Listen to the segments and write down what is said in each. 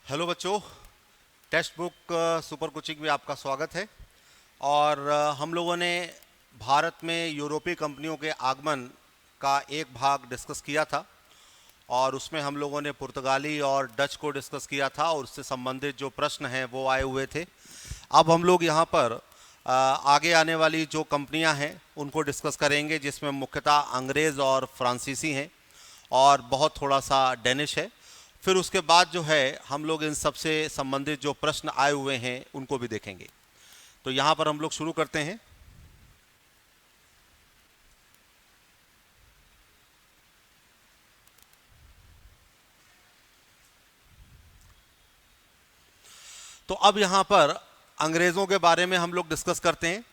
Hello बच्चों। Text book super coaching में आपका स्वागत है। और हम लोगों ने भारत में यूरोपीय कंपनियों के आगमन का एक भाग डिस्कस किया था और उसमें हम लोगों ने पुर्तगाली और डच को डिस्कस किया था और उससे संबंधित जो प्रश्न हैं वो आए हुए थे। अब हम लोग यहाँ पर आगे आने वाली जो कंपनियाँ हैं उनको डिस्कस करेंगे, जिसमें मुख्यतः अंग्रेज़ और फ्रांसीसी हैं और बहुत थोड़ा सा डेनिश है। फिर उसके बाद जो है हम लोग इन सबसे संबंधित जो प्रश्न आए हुए हैं उनको भी देखेंगे। तो यहाँ पर हम लोग शुरू करते हैं। तो अब यहाँ पर अंग्रेज़ों के बारे में हम लोग डिस्कस करते हैं।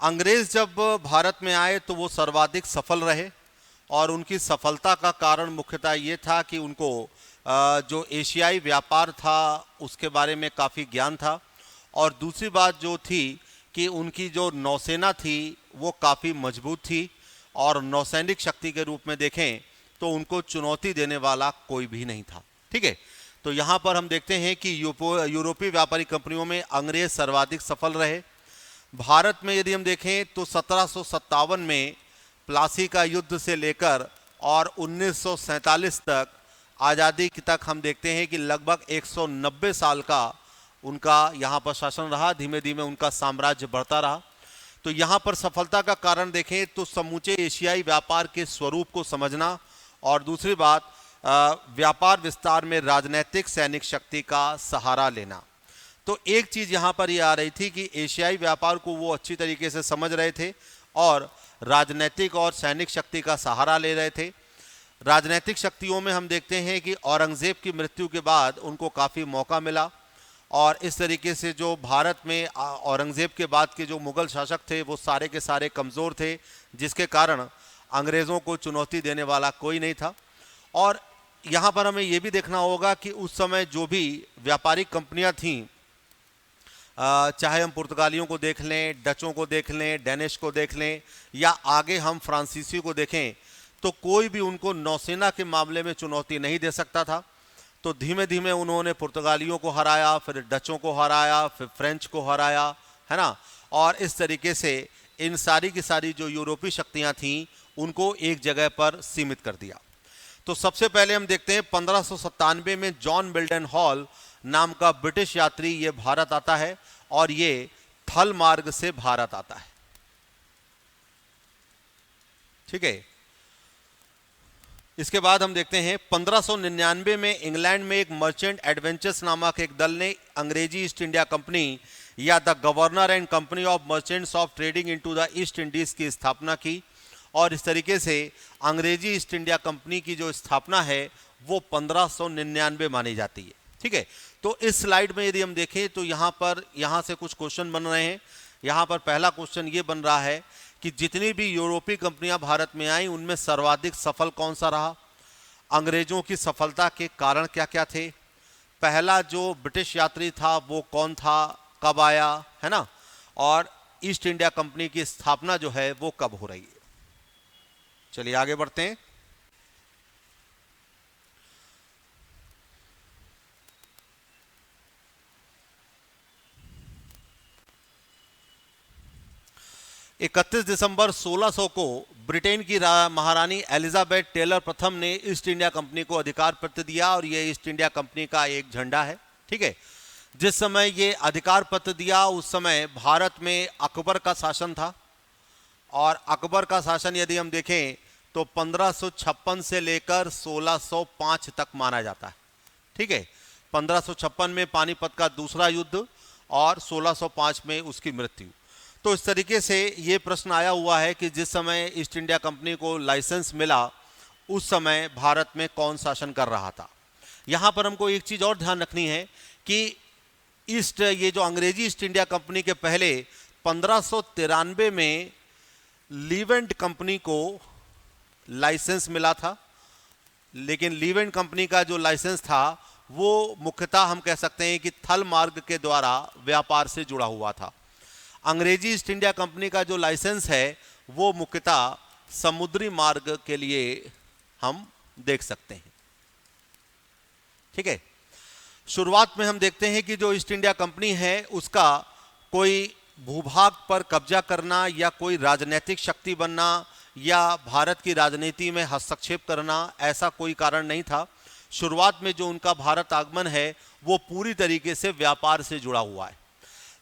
अंग्रेज़ जब भारत में आए तो वो सर्वाधिक सफल रहे और उनकी सफलता का कारण मुख्यतः ये था कि उनको जो एशियाई व्यापार था उसके बारे में काफ़ी ज्ञान था। और दूसरी बात जो थी कि उनकी जो नौसेना थी वो काफ़ी मजबूत थी और नौसैनिक शक्ति के रूप में देखें तो उनको चुनौती देने वाला कोई भी नहीं था। ठीक है। तो यहाँ पर हम देखते हैं कि यूरोपीय व्यापारिक कंपनियों में अंग्रेज सर्वाधिक सफल रहे। भारत में यदि हम देखें तो 1757 में प्लासी का युद्ध से लेकर और 1947 तक आज़ादी तक हम देखते हैं कि लगभग 190 साल का उनका यहाँ पर शासन रहा। धीमे धीमे उनका साम्राज्य बढ़ता रहा। तो यहाँ पर सफलता का कारण देखें तो समूचे एशियाई व्यापार के स्वरूप को समझना और दूसरी बात व्यापार विस्तार में राजनीतिक सैनिक शक्ति का सहारा लेना। तो एक चीज़ यहाँ पर ये आ रही थी कि एशियाई व्यापार को वो अच्छी तरीके से समझ रहे थे और राजनीतिक और सैनिक शक्ति का सहारा ले रहे थे। राजनीतिक शक्तियों में हम देखते हैं कि औरंगज़ेब की मृत्यु के बाद उनको काफ़ी मौका मिला और इस तरीके से जो भारत में औरंगज़ेब के बाद के जो मुग़ल शासक थे वो सारे के सारे कमज़ोर थे, जिसके कारण अंग्रेज़ों को चुनौती देने वाला कोई नहीं था। और यहाँ पर हमें ये भी देखना होगा कि उस समय जो भी व्यापारिक कंपनियाँ थीं, चाहे हम पुर्तगालियों को देख लें, डचों को देख लें, डेनिश को देख लें या आगे हम फ्रांसीसी को देखें, तो कोई भी उनको नौसेना के मामले में चुनौती नहीं दे सकता था। तो धीमे धीमे उन्होंने पुर्तगालियों को हराया, फिर डचों को हराया, फिर फ्रेंच को हराया, है ना। और इस तरीके से इन सारी की सारी जो यूरोपीय शक्तियाँ थीं उनको एक जगह पर सीमित कर दिया। तो सबसे पहले हम देखते हैं 1597 में जॉन मिल्टन हॉल नाम का ब्रिटिश यात्री ये भारत आता है और ये थल मार्ग से भारत आता है। ठीक है। इसके बाद हम देखते हैं 1599 में इंग्लैंड में एक मर्चेंट एडवेंचर्स नामक एक दल ने अंग्रेजी ईस्ट इंडिया कंपनी या the governor and company of Merchants of trading into the East Indies की स्थापना की। और इस तरीके से अंग्रेजी ईस्ट इंडिया कंपनी की जो स्थापना है वो 1599 मानी जाती है। ठीक है। तो इस स्लाइड में यदि हम देखें तो यहाँ से कुछ क्वेश्चन बन रहे हैं। यहाँ पर पहला क्वेश्चन ये बन रहा है कि जितनी भी यूरोपीय कंपनियां भारत में आई उनमें सर्वाधिक सफल कौन सा रहा, अंग्रेजों की सफलता के कारण क्या क्या थे, पहला जो ब्रिटिश यात्री था वो कौन था, कब आया, है ना, और ईस्ट इंडिया कंपनी की स्थापना जो है वो कब हो रही है। चलिए आगे बढ़ते हैं। इकतीस दिसंबर 1600 को ब्रिटेन की महारानी एलिजाबेथ टेलर प्रथम ने ईस्ट इंडिया कंपनी को अधिकार पत्र दिया और ये ईस्ट इंडिया कंपनी का एक झंडा है। ठीक है। जिस समय ये अधिकार पत्र दिया उस समय भारत में अकबर का शासन था और अकबर का शासन यदि हम देखें तो 1556 से लेकर 1605 तक माना जाता है। ठीक है। 1556 में पानीपत का दूसरा युद्ध और 1605 में उसकी मृत्यु। तो इस तरीके से ये प्रश्न आया हुआ है कि जिस समय ईस्ट इंडिया कंपनी को लाइसेंस मिला उस समय भारत में कौन शासन कर रहा था। यहाँ पर हमको एक चीज़ और ध्यान रखनी है कि ये जो अंग्रेजी ईस्ट इंडिया कंपनी के पहले 1593 में लीवेंट कंपनी को लाइसेंस मिला था, लेकिन लीवेंट कंपनी का जो लाइसेंस था वो मुख्यतः हम कह सकते हैं कि थल मार्ग के द्वारा व्यापार से जुड़ा हुआ था। अंग्रेजी ईस्ट इंडिया कंपनी का जो लाइसेंस है वो मुख्यतः समुद्री मार्ग के लिए हम देख सकते हैं। ठीक है। शुरुआत में हम देखते हैं कि जो ईस्ट इंडिया कंपनी है उसका कोई भूभाग पर कब्जा करना या कोई राजनीतिक शक्ति बनना या भारत की राजनीति में हस्तक्षेप करना ऐसा कोई कारण नहीं था। शुरुआत में जो उनका भारत आगमन है वो पूरी तरीके से व्यापार से जुड़ा हुआ है।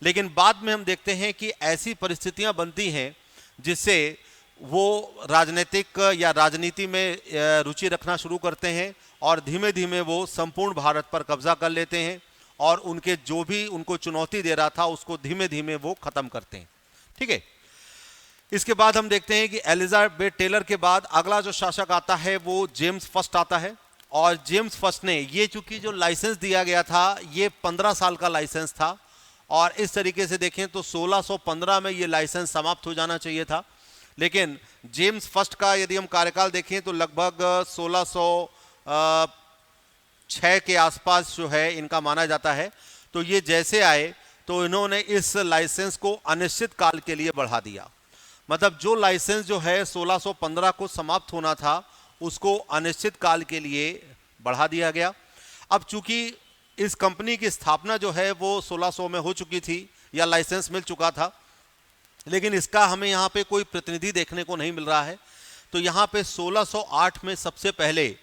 लेकिन बाद में हम देखते हैं कि ऐसी परिस्थितियां बनती हैं जिससे वो राजनीतिक या राजनीति में रुचि रखना शुरू करते हैं और धीमे धीमे वो संपूर्ण भारत पर कब्जा कर लेते हैं और उनके जो भी उनको चुनौती दे रहा था उसको धीमे धीमे वो खत्म करते हैं। ठीक है, इसके बाद हम देखते हैं कि एलिजाबेथ टेलर के बाद अगला जो शासक आता है वो जेम्स फर्स्ट आता है। और जेम्स फर्स्ट ने ये चूंकि जो लाइसेंस दिया गया था ये 15 साल का लाइसेंस था और इस तरीके से देखें तो 1615 में ये लाइसेंस समाप्त हो जाना चाहिए था। लेकिन जेम्स फर्स्ट का यदि हम कार्यकाल देखें तो लगभग 1606 के आसपास जो है इनका माना जाता है। तो ये जैसे आए तो इन्होंने इस लाइसेंस को अनिश्चित काल के लिए बढ़ा दिया। मतलब जो लाइसेंस जो है 1615 को समाप्त होना था उसको अनिश्चित काल के लिए बढ़ा दिया गया। अब चूंकि इस कंपनी की स्थापना जो है वो 1600 में हो चुकी थी या लाइसेंस मिल चुका था, लेकिन इसका हमें यहाँ पे कोई प्रतिनिधि देखने को नहीं मिल रहा है। तो यहाँ पे 1608 में सबसे पहले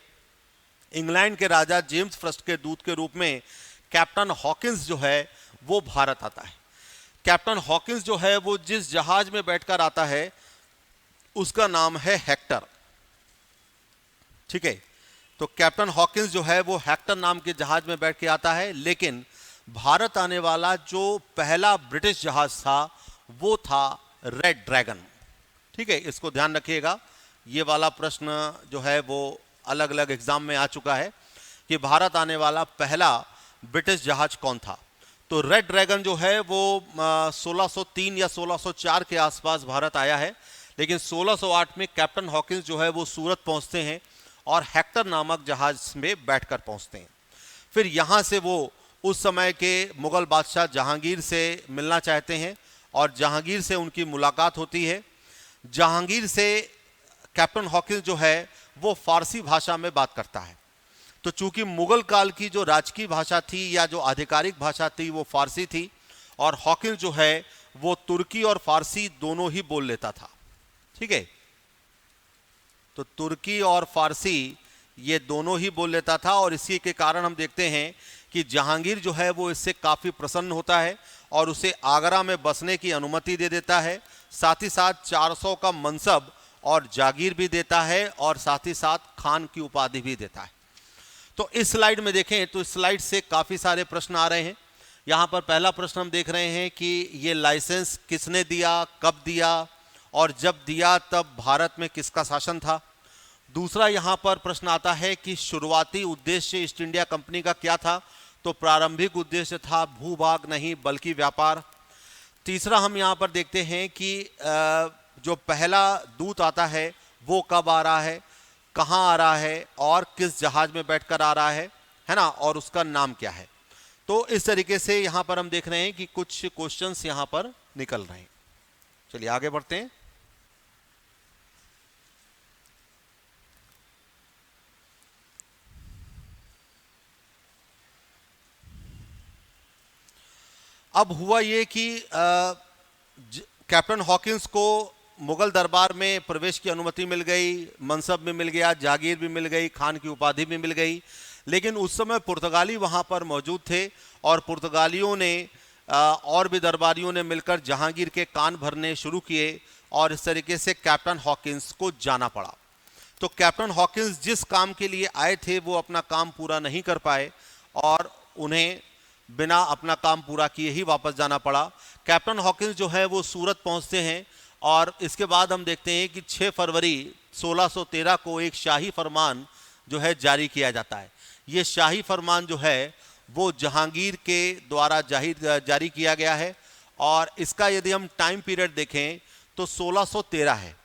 इंग्लैंड के राजा जेम्स फर्स्ट के दूत के रूप में कैप्टन हॉकिंस जो है वो भारत आता है। कैप्टन हॉकिंस जो है वो जिस जहाज में बैठकर आता है उसका नाम है हेक्टर। ठीक है, तो कैप्टन हॉकिंस जो है वो हेक्टर नाम के जहाज में बैठ के आता है। लेकिन भारत आने वाला जो पहला ब्रिटिश जहाज था वो था रेड ड्रैगन। ठीक है, इसको ध्यान रखिएगा, ये वाला प्रश्न जो है वो अलग अलग एग्जाम में आ चुका है कि भारत आने वाला पहला ब्रिटिश जहाज कौन था। तो रेड ड्रैगन जो है वो 1603 या 1604 के आसपास भारत आया है। लेकिन 1608 में कैप्टन हॉकिंस जो है वो सूरत पहुंचते हैं और हेक्टर नामक जहाज में बैठकर पहुंचते हैं। फिर यहाँ से वो उस समय के मुगल बादशाह जहांगीर से मिलना चाहते हैं और जहांगीर से उनकी मुलाकात होती है। जहांगीर से कैप्टन हॉकिंस जो है वो फारसी भाषा में बात करता है। तो चूंकि मुगल काल की जो राजकीय भाषा थी या जो आधिकारिक भाषा थी वो फारसी थी और हॉकिंस जो है वो तुर्की और फारसी दोनों ही बोल लेता था। ठीक है, तो तुर्की और फारसी ये दोनों ही बोल लेता था और इसी के कारण हम देखते हैं कि जहांगीर जो है वो इससे काफ़ी प्रसन्न होता है और उसे आगरा में बसने की अनुमति दे देता है। साथ ही साथ 400 का मनसब और जागीर भी देता है और साथ ही साथ खान की उपाधि भी देता है। तो इस स्लाइड में देखें तो इस स्लाइड से काफ़ी सारे प्रश्न आ रहे हैं। यहाँ पर पहला प्रश्न हम देख रहे हैं कि ये लाइसेंस किसने दिया, कब दिया और जब दिया तब भारत में किसका शासन था। दूसरा यहाँ पर प्रश्न आता है कि शुरुआती उद्देश्य ईस्ट इंडिया कंपनी का क्या था। तो प्रारंभिक उद्देश्य था भूभाग नहीं बल्कि व्यापार। तीसरा हम यहाँ पर देखते हैं कि जो पहला दूत आता है वो कब आ रहा है, कहाँ आ रहा है और किस जहाज में बैठकर आ रहा है ना, और उसका नाम क्या है। तो इस तरीके से यहाँ पर हम देख रहे हैं कि कुछ क्वेश्चंस यहाँ पर निकल रहे हैं। चलिए आगे बढ़ते हैं। अब हुआ ये कि कैप्टन हॉकिंस को मुगल दरबार में प्रवेश की अनुमति मिल गई, मनसब भी मिल गया, जागीर भी मिल गई, खान की उपाधि भी मिल गई। लेकिन उस समय पुर्तगाली वहाँ पर मौजूद थे और पुर्तगालियों ने और भी दरबारियों ने मिलकर जहांगीर के कान भरने शुरू किए और इस तरीके से कैप्टन हॉकिंस को जाना पड़ा। तो कैप्टन हॉकिंस जिस काम के लिए आए थे वो अपना काम पूरा नहीं कर पाए और उन्हें बिना अपना काम पूरा किए ही वापस जाना पड़ा। कैप्टन हॉकिंस जो है वो सूरत पहुंचते हैं और इसके बाद हम देखते हैं कि 6 फरवरी 1613 को एक शाही फरमान जो है जारी किया जाता है। ये शाही फरमान जो है वो जहांगीर के द्वारा जारी किया गया है और इसका यदि हम टाइम पीरियड देखें तो 1613 है।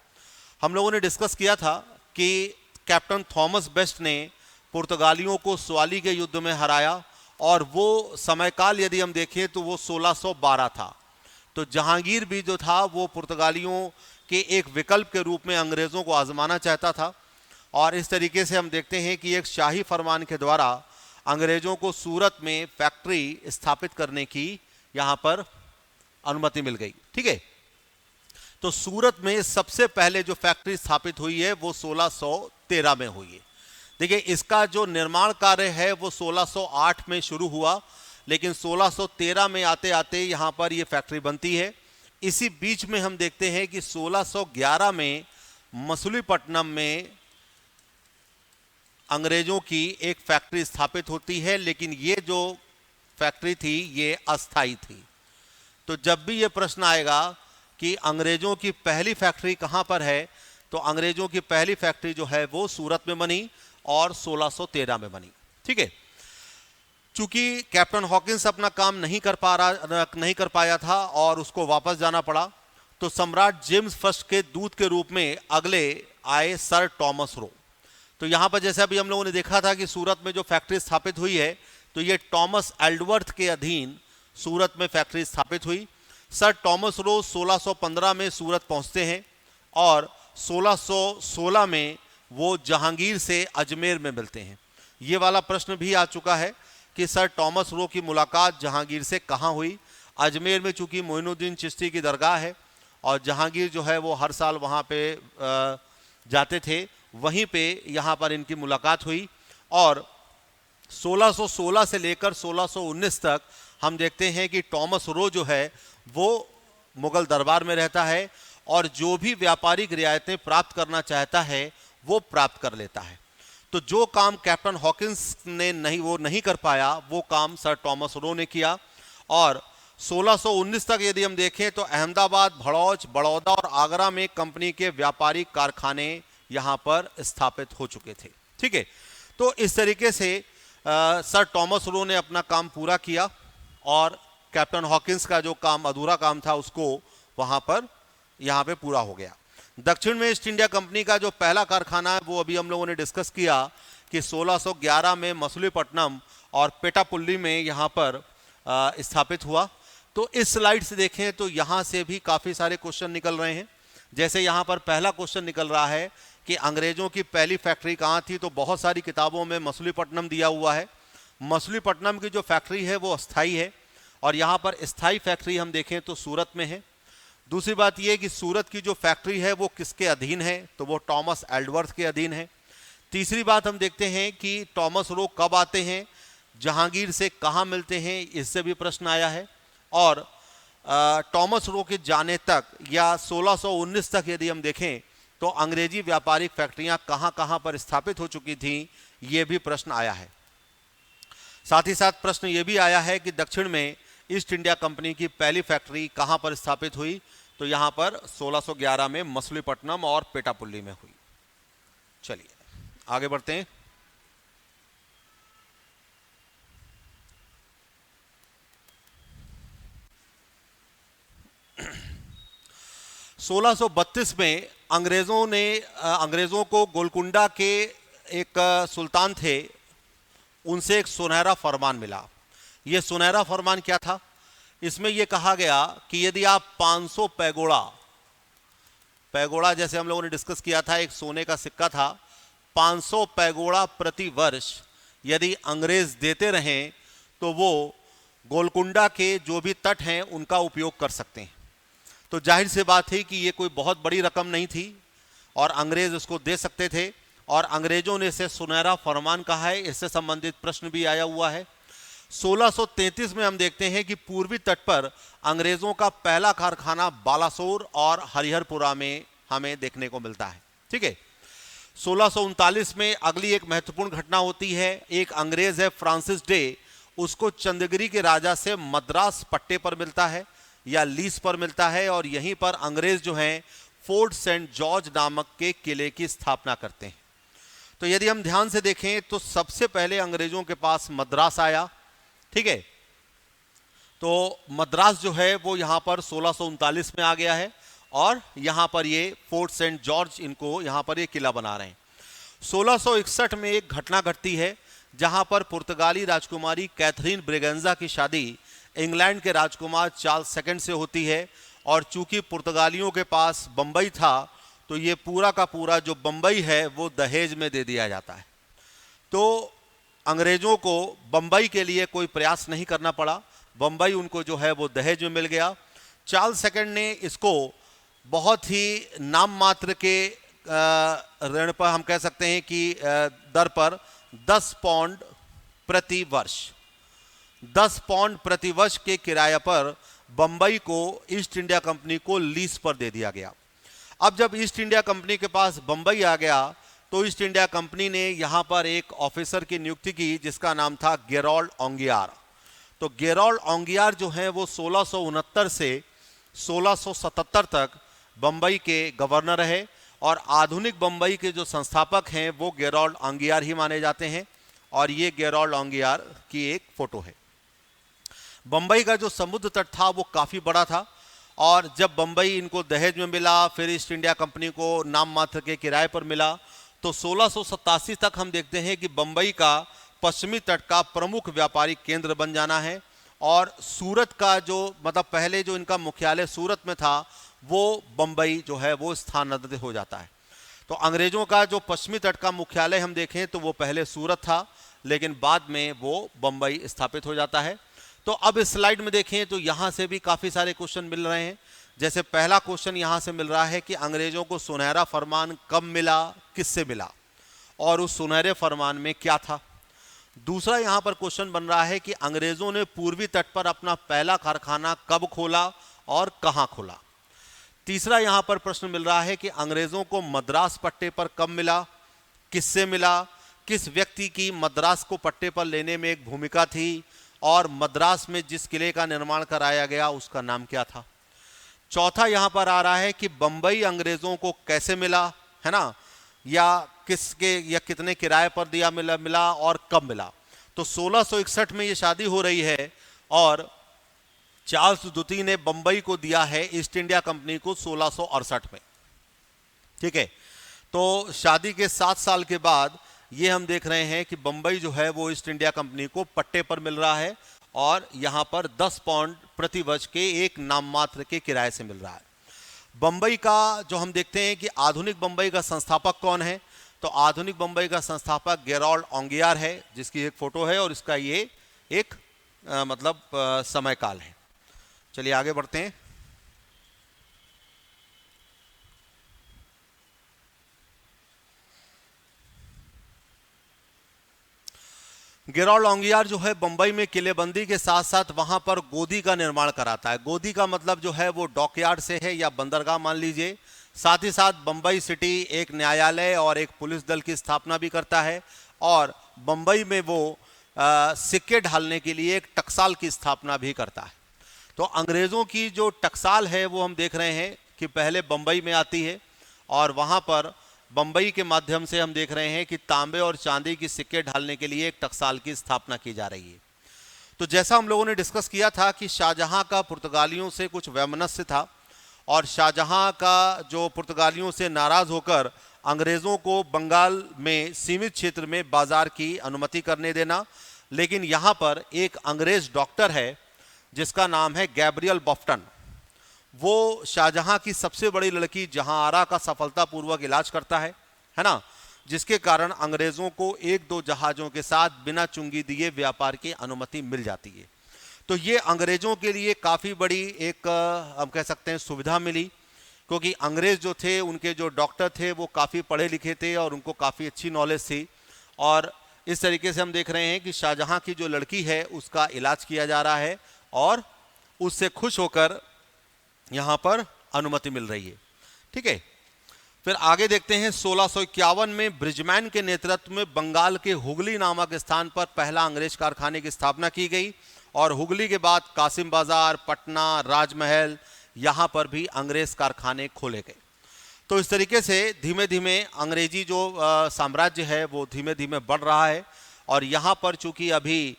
हम लोगों ने डिस्कस किया था कि कैप्टन थॉमस बेस्ट ने पुर्तगालियों को स्वाली के युद्ध में हराया और वो समयकाल यदि हम देखें तो वो 1612 था। तो जहांगीर भी जो था वो पुर्तगालियों के एक विकल्प के रूप में अंग्रेज़ों को आजमाना चाहता था और इस तरीके से हम देखते हैं कि एक शाही फरमान के द्वारा अंग्रेजों को सूरत में फैक्ट्री स्थापित करने की यहां पर अनुमति मिल गई। ठीक है, तो सूरत में सबसे पहले जो फैक्ट्री स्थापित हुई है वो 1613 में हुई है। देखिए, इसका जो निर्माण कार्य है वो 1608 में शुरू हुआ, लेकिन 1613 में आते आते यहां पर ये फैक्ट्री बनती है। इसी बीच में हम देखते हैं कि 1611 में मछलीपट्टनम में अंग्रेजों की एक फैक्ट्री स्थापित होती है, लेकिन ये जो फैक्ट्री थी ये अस्थाई थी। तो जब भी ये प्रश्न आएगा कि अंग्रेजों की पहली फैक्ट्री कहां पर है, तो अंग्रेजों की पहली फैक्ट्री जो है वो सूरत में बनी और 1613 में बनी। ठीक है, चूंकि कैप्टन हॉकिंस अपना काम नहीं कर पाया था और उसको वापस जाना पड़ा, तो सम्राट जेम्स फर्स्ट के दूत के रूप में अगले आए सर टॉमस रो। तो यहां पर जैसे अभी हम लोगों ने देखा था कि सूरत में जो फैक्ट्री स्थापित हुई है, तो ये टॉमस एल्डवर्थ के अधीन सूरत में फैक्ट्री स्थापित हुई। सर टॉमस रो 1615 में सूरत पहुंचते हैं और 1616 में वो जहांगीर से अजमेर में मिलते हैं। ये वाला प्रश्न भी आ चुका है कि सर टॉमस रो की मुलाकात जहांगीर से कहाँ हुई। अजमेर में चूंकि मोइनुद्दीन चिश्ती की दरगाह है और जहांगीर जो है वो हर साल वहाँ पे जाते थे, वहीं पे यहाँ पर इनकी मुलाकात हुई। और 1616 से लेकर 1619 तक हम देखते हैं कि टॉमस रो जो है वो मुगल दरबार में रहता है और जो भी व्यापारिक रियायतें प्राप्त करना चाहता है वो प्राप्त कर लेता है। तो जो काम कैप्टन हॉकिंस ने नहीं कर पाया, वो काम सर टॉमस रो ने किया। और 1619 तक यदि हम देखें तो अहमदाबाद, भड़ौच, बड़ौदा और आगरा में कंपनी के व्यापारिक कारखाने यहाँ पर स्थापित हो चुके थे। ठीक है, तो इस तरीके से सर टॉमस रो ने अपना काम पूरा किया और कैप्टन हॉकिंस का जो काम अधूरा काम था उसको वहाँ पे पूरा हो गया। दक्षिण में ईस्ट इंडिया कंपनी का जो पहला कारखाना है वो अभी हम लोगों ने डिस्कस किया कि 1611 में मछलीपट्टनम और पेटापुल्ली में यहाँ पर स्थापित हुआ। तो इस स्लाइड से देखें तो यहाँ से भी काफ़ी सारे क्वेश्चन निकल रहे हैं। जैसे यहाँ पर पहला क्वेश्चन निकल रहा है कि अंग्रेजों की पहली फैक्ट्री कहाँ थी, तो बहुत सारी किताबों में मछलीपट्टनम दिया हुआ है। मछलीपट्टनम की जो फैक्ट्री है वो अस्थाई है और यहाँ पर स्थाई फैक्ट्री हम देखें तो सूरत में है। दूसरी बात यह कि सूरत की जो फैक्ट्री है वो किसके अधीन है, तो वो टॉमस एल्डवर्थ के अधीन है। तीसरी बात हम देखते हैं कि टॉमस रो कब आते हैं, जहांगीर से कहाँ मिलते हैं, इससे भी प्रश्न आया है। और टॉमस रो के जाने तक या 1619 तक यदि हम देखें तो अंग्रेजी व्यापारिक फैक्ट्रियां कहाँ कहाँ पर स्थापित हो चुकी थीं, ये भी प्रश्न आया है। साथ ही साथ प्रश्न ये भी आया है कि दक्षिण में ईस्ट इंडिया कंपनी की पहली फैक्ट्री कहाँ पर स्थापित हुई, तो यहाँ पर 1611 में मछलीपट्टनम और पेटापुल्ली में हुई। चलिए आगे बढ़ते हैं। सोलह में अंग्रेजों को गोलकुंडा के एक सुल्तान थे, उनसे एक सुनहरा फरमान मिला। यह सुनहरा फरमान क्या था? इसमें यह कहा गया कि यदि आप 500 पैगोड़ा जैसे हम लोगों ने डिस्कस किया था, एक सोने का सिक्का था, 500 पैगोड़ा प्रति वर्ष यदि अंग्रेज देते रहें तो वो गोलकुंडा के जो भी तट हैं उनका उपयोग कर सकते हैं। तो जाहिर सी बात थी कि ये कोई बहुत बड़ी रकम नहीं थी और अंग्रेज उसको दे सकते थे और अंग्रेजों ने इसे सुनहरा फरमान कहा है। इससे संबंधित प्रश्न भी आया हुआ है। 1633 में हम देखते हैं कि पूर्वी तट पर अंग्रेजों का पहला कारखाना बालासोर और हरिहरपुरा में हमें देखने को मिलता है। ठीक है, 1639 में अगली एक महत्वपूर्ण घटना होती है। एक अंग्रेज है फ्रांसिस डे, उसको चंद्रगिरी के राजा से मद्रास पट्टे पर मिलता है या लीज पर मिलता है और यहीं पर अंग्रेज जो हैं फोर्ट सेंट जॉर्ज नामक के किले की स्थापना करते हैं। तो यदि हम ध्यान से देखें तो सबसे पहले अंग्रेजों के पास मद्रास आया। ठीक है, तो मद्रास जो है वो यहाँ पर 1639 में आ गया है और यहाँ पर ये फोर्ट सेंट जॉर्ज इनको यहाँ पर ये किला बना रहे हैं। 1661 में एक घटना घटती है जहाँ पर पुर्तगाली राजकुमारी कैथरीन ब्रिगेंजा की शादी इंग्लैंड के राजकुमार चार्ल्स सेकंड से होती है और चूंकि पुर्तगालियों के पास बंबई था तो ये पूरा का पूरा जो बंबई है वो दहेज में दे दिया जाता है। तो अंग्रेजों को बंबई के लिए कोई प्रयास नहीं करना पड़ा, बंबई उनको जो है वो दहेज में मिल गया। चार्ल्स सेकंड ने इसको बहुत ही नाम मात्र के ऋण पर, हम कह सकते हैं कि दर पर 10 पाउंड प्रति वर्ष, 10 पाउंड प्रति वर्ष के किराए पर बंबई को ईस्ट इंडिया कंपनी को लीज पर दे दिया गया। अब जब ईस्ट इंडिया कंपनी के पास बंबई आ गया तो ईस्ट इंडिया कंपनी ने यहाँ पर एक ऑफिसर की नियुक्ति की जिसका नाम था गेरोल्ड ओंगियार। तो गेरोल्ड ओंगियार जो है वो 1669 से 1677 तक बंबई के गवर्नर रहे और आधुनिक बंबई के जो संस्थापक हैं वो गेरोल्ड ओंगियार ही माने जाते हैं। और ये गेरोल्ड ओंगियार की एक फोटो है। बंबई का जो समुद्र तट था वो काफ़ी बड़ा था और जब बंबई इनको दहेज में मिला, फिर ईस्ट इंडिया कंपनी को नाम मात्र के किराए पर मिला, तो 1687 तक हम देखते हैं कि बंबई का पश्चिमी तट का प्रमुख व्यापारिक केंद्र बन जाना है। और सूरत का जो मतलब पहले जो इनका मुख्यालय सूरत में था वो बंबई जो है वो स्थानांतरित हो जाता है। तो अंग्रेजों का जो पश्चिमी तट का मुख्यालय हम देखें तो वो पहले सूरत था लेकिन बाद में वो बंबई स्थापित हो जाता है। तो अब इस स्लाइड में देखें तो यहाँ से भी काफ़ी सारे क्वेश्चन मिल रहे हैं। जैसे पहला क्वेश्चन यहाँ से मिल रहा है कि अंग्रेजों को सुनहरा फरमान कब मिला, किससे मिला और उस सुनहरे फरमान में क्या था। दूसरा यहाँ पर क्वेश्चन बन रहा है कि अंग्रेजों ने पूर्वी तट पर अपना पहला कारखाना कब खोला और कहाँ खोला। तीसरा यहाँ पर प्रश्न मिल रहा है कि अंग्रेजों को मद्रास पट्टे पर कब मिला, किससे मिला, किस व्यक्ति की मद्रास को पट्टे पर लेने में एक भूमिका थी और मद्रास में जिस किले का निर्माण कराया गया उसका नाम क्या था। चौथा यहाँ पर आ रहा है कि बंबई अंग्रेजों को कैसे मिला, है ना, या किसके या कितने किराए पर दिया मिला और कब मिला। तो 1661 में ये शादी हो रही है और चार्ल्स द्वितीय ने बंबई को दिया है ईस्ट इंडिया कंपनी को 1668 में। ठीक है, तो शादी के 7 साल के बाद ये हम देख रहे हैं कि बंबई जो है वो ईस्ट इंडिया कंपनी को पट्टे पर मिल रहा है और यहाँ पर 10 पाउंड प्रति वर्ष के एक नाम मात्र के किराए से मिल रहा है। बंबई का जो हम देखते हैं कि आधुनिक बंबई का संस्थापक कौन है, तो आधुनिक बंबई का संस्थापक गेरोल्ड ओंगियार है जिसकी एक फोटो है और इसका ये एक मतलब समय काल है। चलिए आगे बढ़ते हैं। गेरोल्ड ओंगियार जो है बंबई में किलेबंदी के साथ साथ वहां पर गोदी का निर्माण कराता है। गोदी का मतलब जो है वो डॉकयार्ड से है या बंदरगाह मान लीजिए। साथ ही साथ बंबई सिटी एक न्यायालय और एक पुलिस दल की स्थापना भी करता है और बंबई में वो सिक्के ढालने के लिए एक टकसाल की स्थापना भी करता है। तो अंग्रेज़ों की जो टकसाल है वो हम देख रहे हैं कि पहले बंबई में आती है और वहाँ पर बंबई के माध्यम से हम देख रहे हैं कि तांबे और चांदी की सिक्के ढालने के लिए एक टकसाल की स्थापना की जा रही है। तो जैसा हम लोगों ने डिस्कस किया था कि शाहजहां का पुर्तगालियों से कुछ वैमनस्य था और शाहजहां का जो पुर्तगालियों से नाराज़ होकर अंग्रेज़ों को बंगाल में सीमित क्षेत्र में बाजार की अनुमति करने देना। लेकिन यहाँ पर एक अंग्रेज़ डॉक्टर है जिसका नाम है गैब्रियल बॉफ्टन, वो शाहजहां की सबसे बड़ी लड़की जहांआरा का सफलतापूर्वक इलाज करता है ना, जिसके कारण अंग्रेज़ों को 1-2 जहाज़ों के साथ बिना चुंगी दिए व्यापार की अनुमति मिल जाती है। तो ये अंग्रेज़ों के लिए काफ़ी बड़ी एक हम कह सकते हैं सुविधा मिली, क्योंकि अंग्रेज़ जो थे उनके जो डॉक्टर थे वो काफ़ी पढ़े लिखे थे और उनको काफ़ी अच्छी नॉलेज थी। और इस तरीके से हम देख रहे हैं कि शाहजहां की जो लड़की है उसका इलाज किया जा रहा है और उससे खुश होकर यहाँ पर अनुमति मिल रही है। ठीक है, फिर आगे देखते हैं 1651 में ब्रिजमैन के नेतृत्व में बंगाल के हुगली नामक स्थान पर पहला अंग्रेज कारखाने की स्थापना की गई और हुगली के बाद कासिम बाजार, पटना, राजमहल यहाँ पर भी अंग्रेज कारखाने खोले गए। तो इस तरीके से धीमे धीमे अंग्रेजी जो साम्राज्य है वो धीमे धीमे बढ़ रहा है और यहाँ पर चूंकि अभी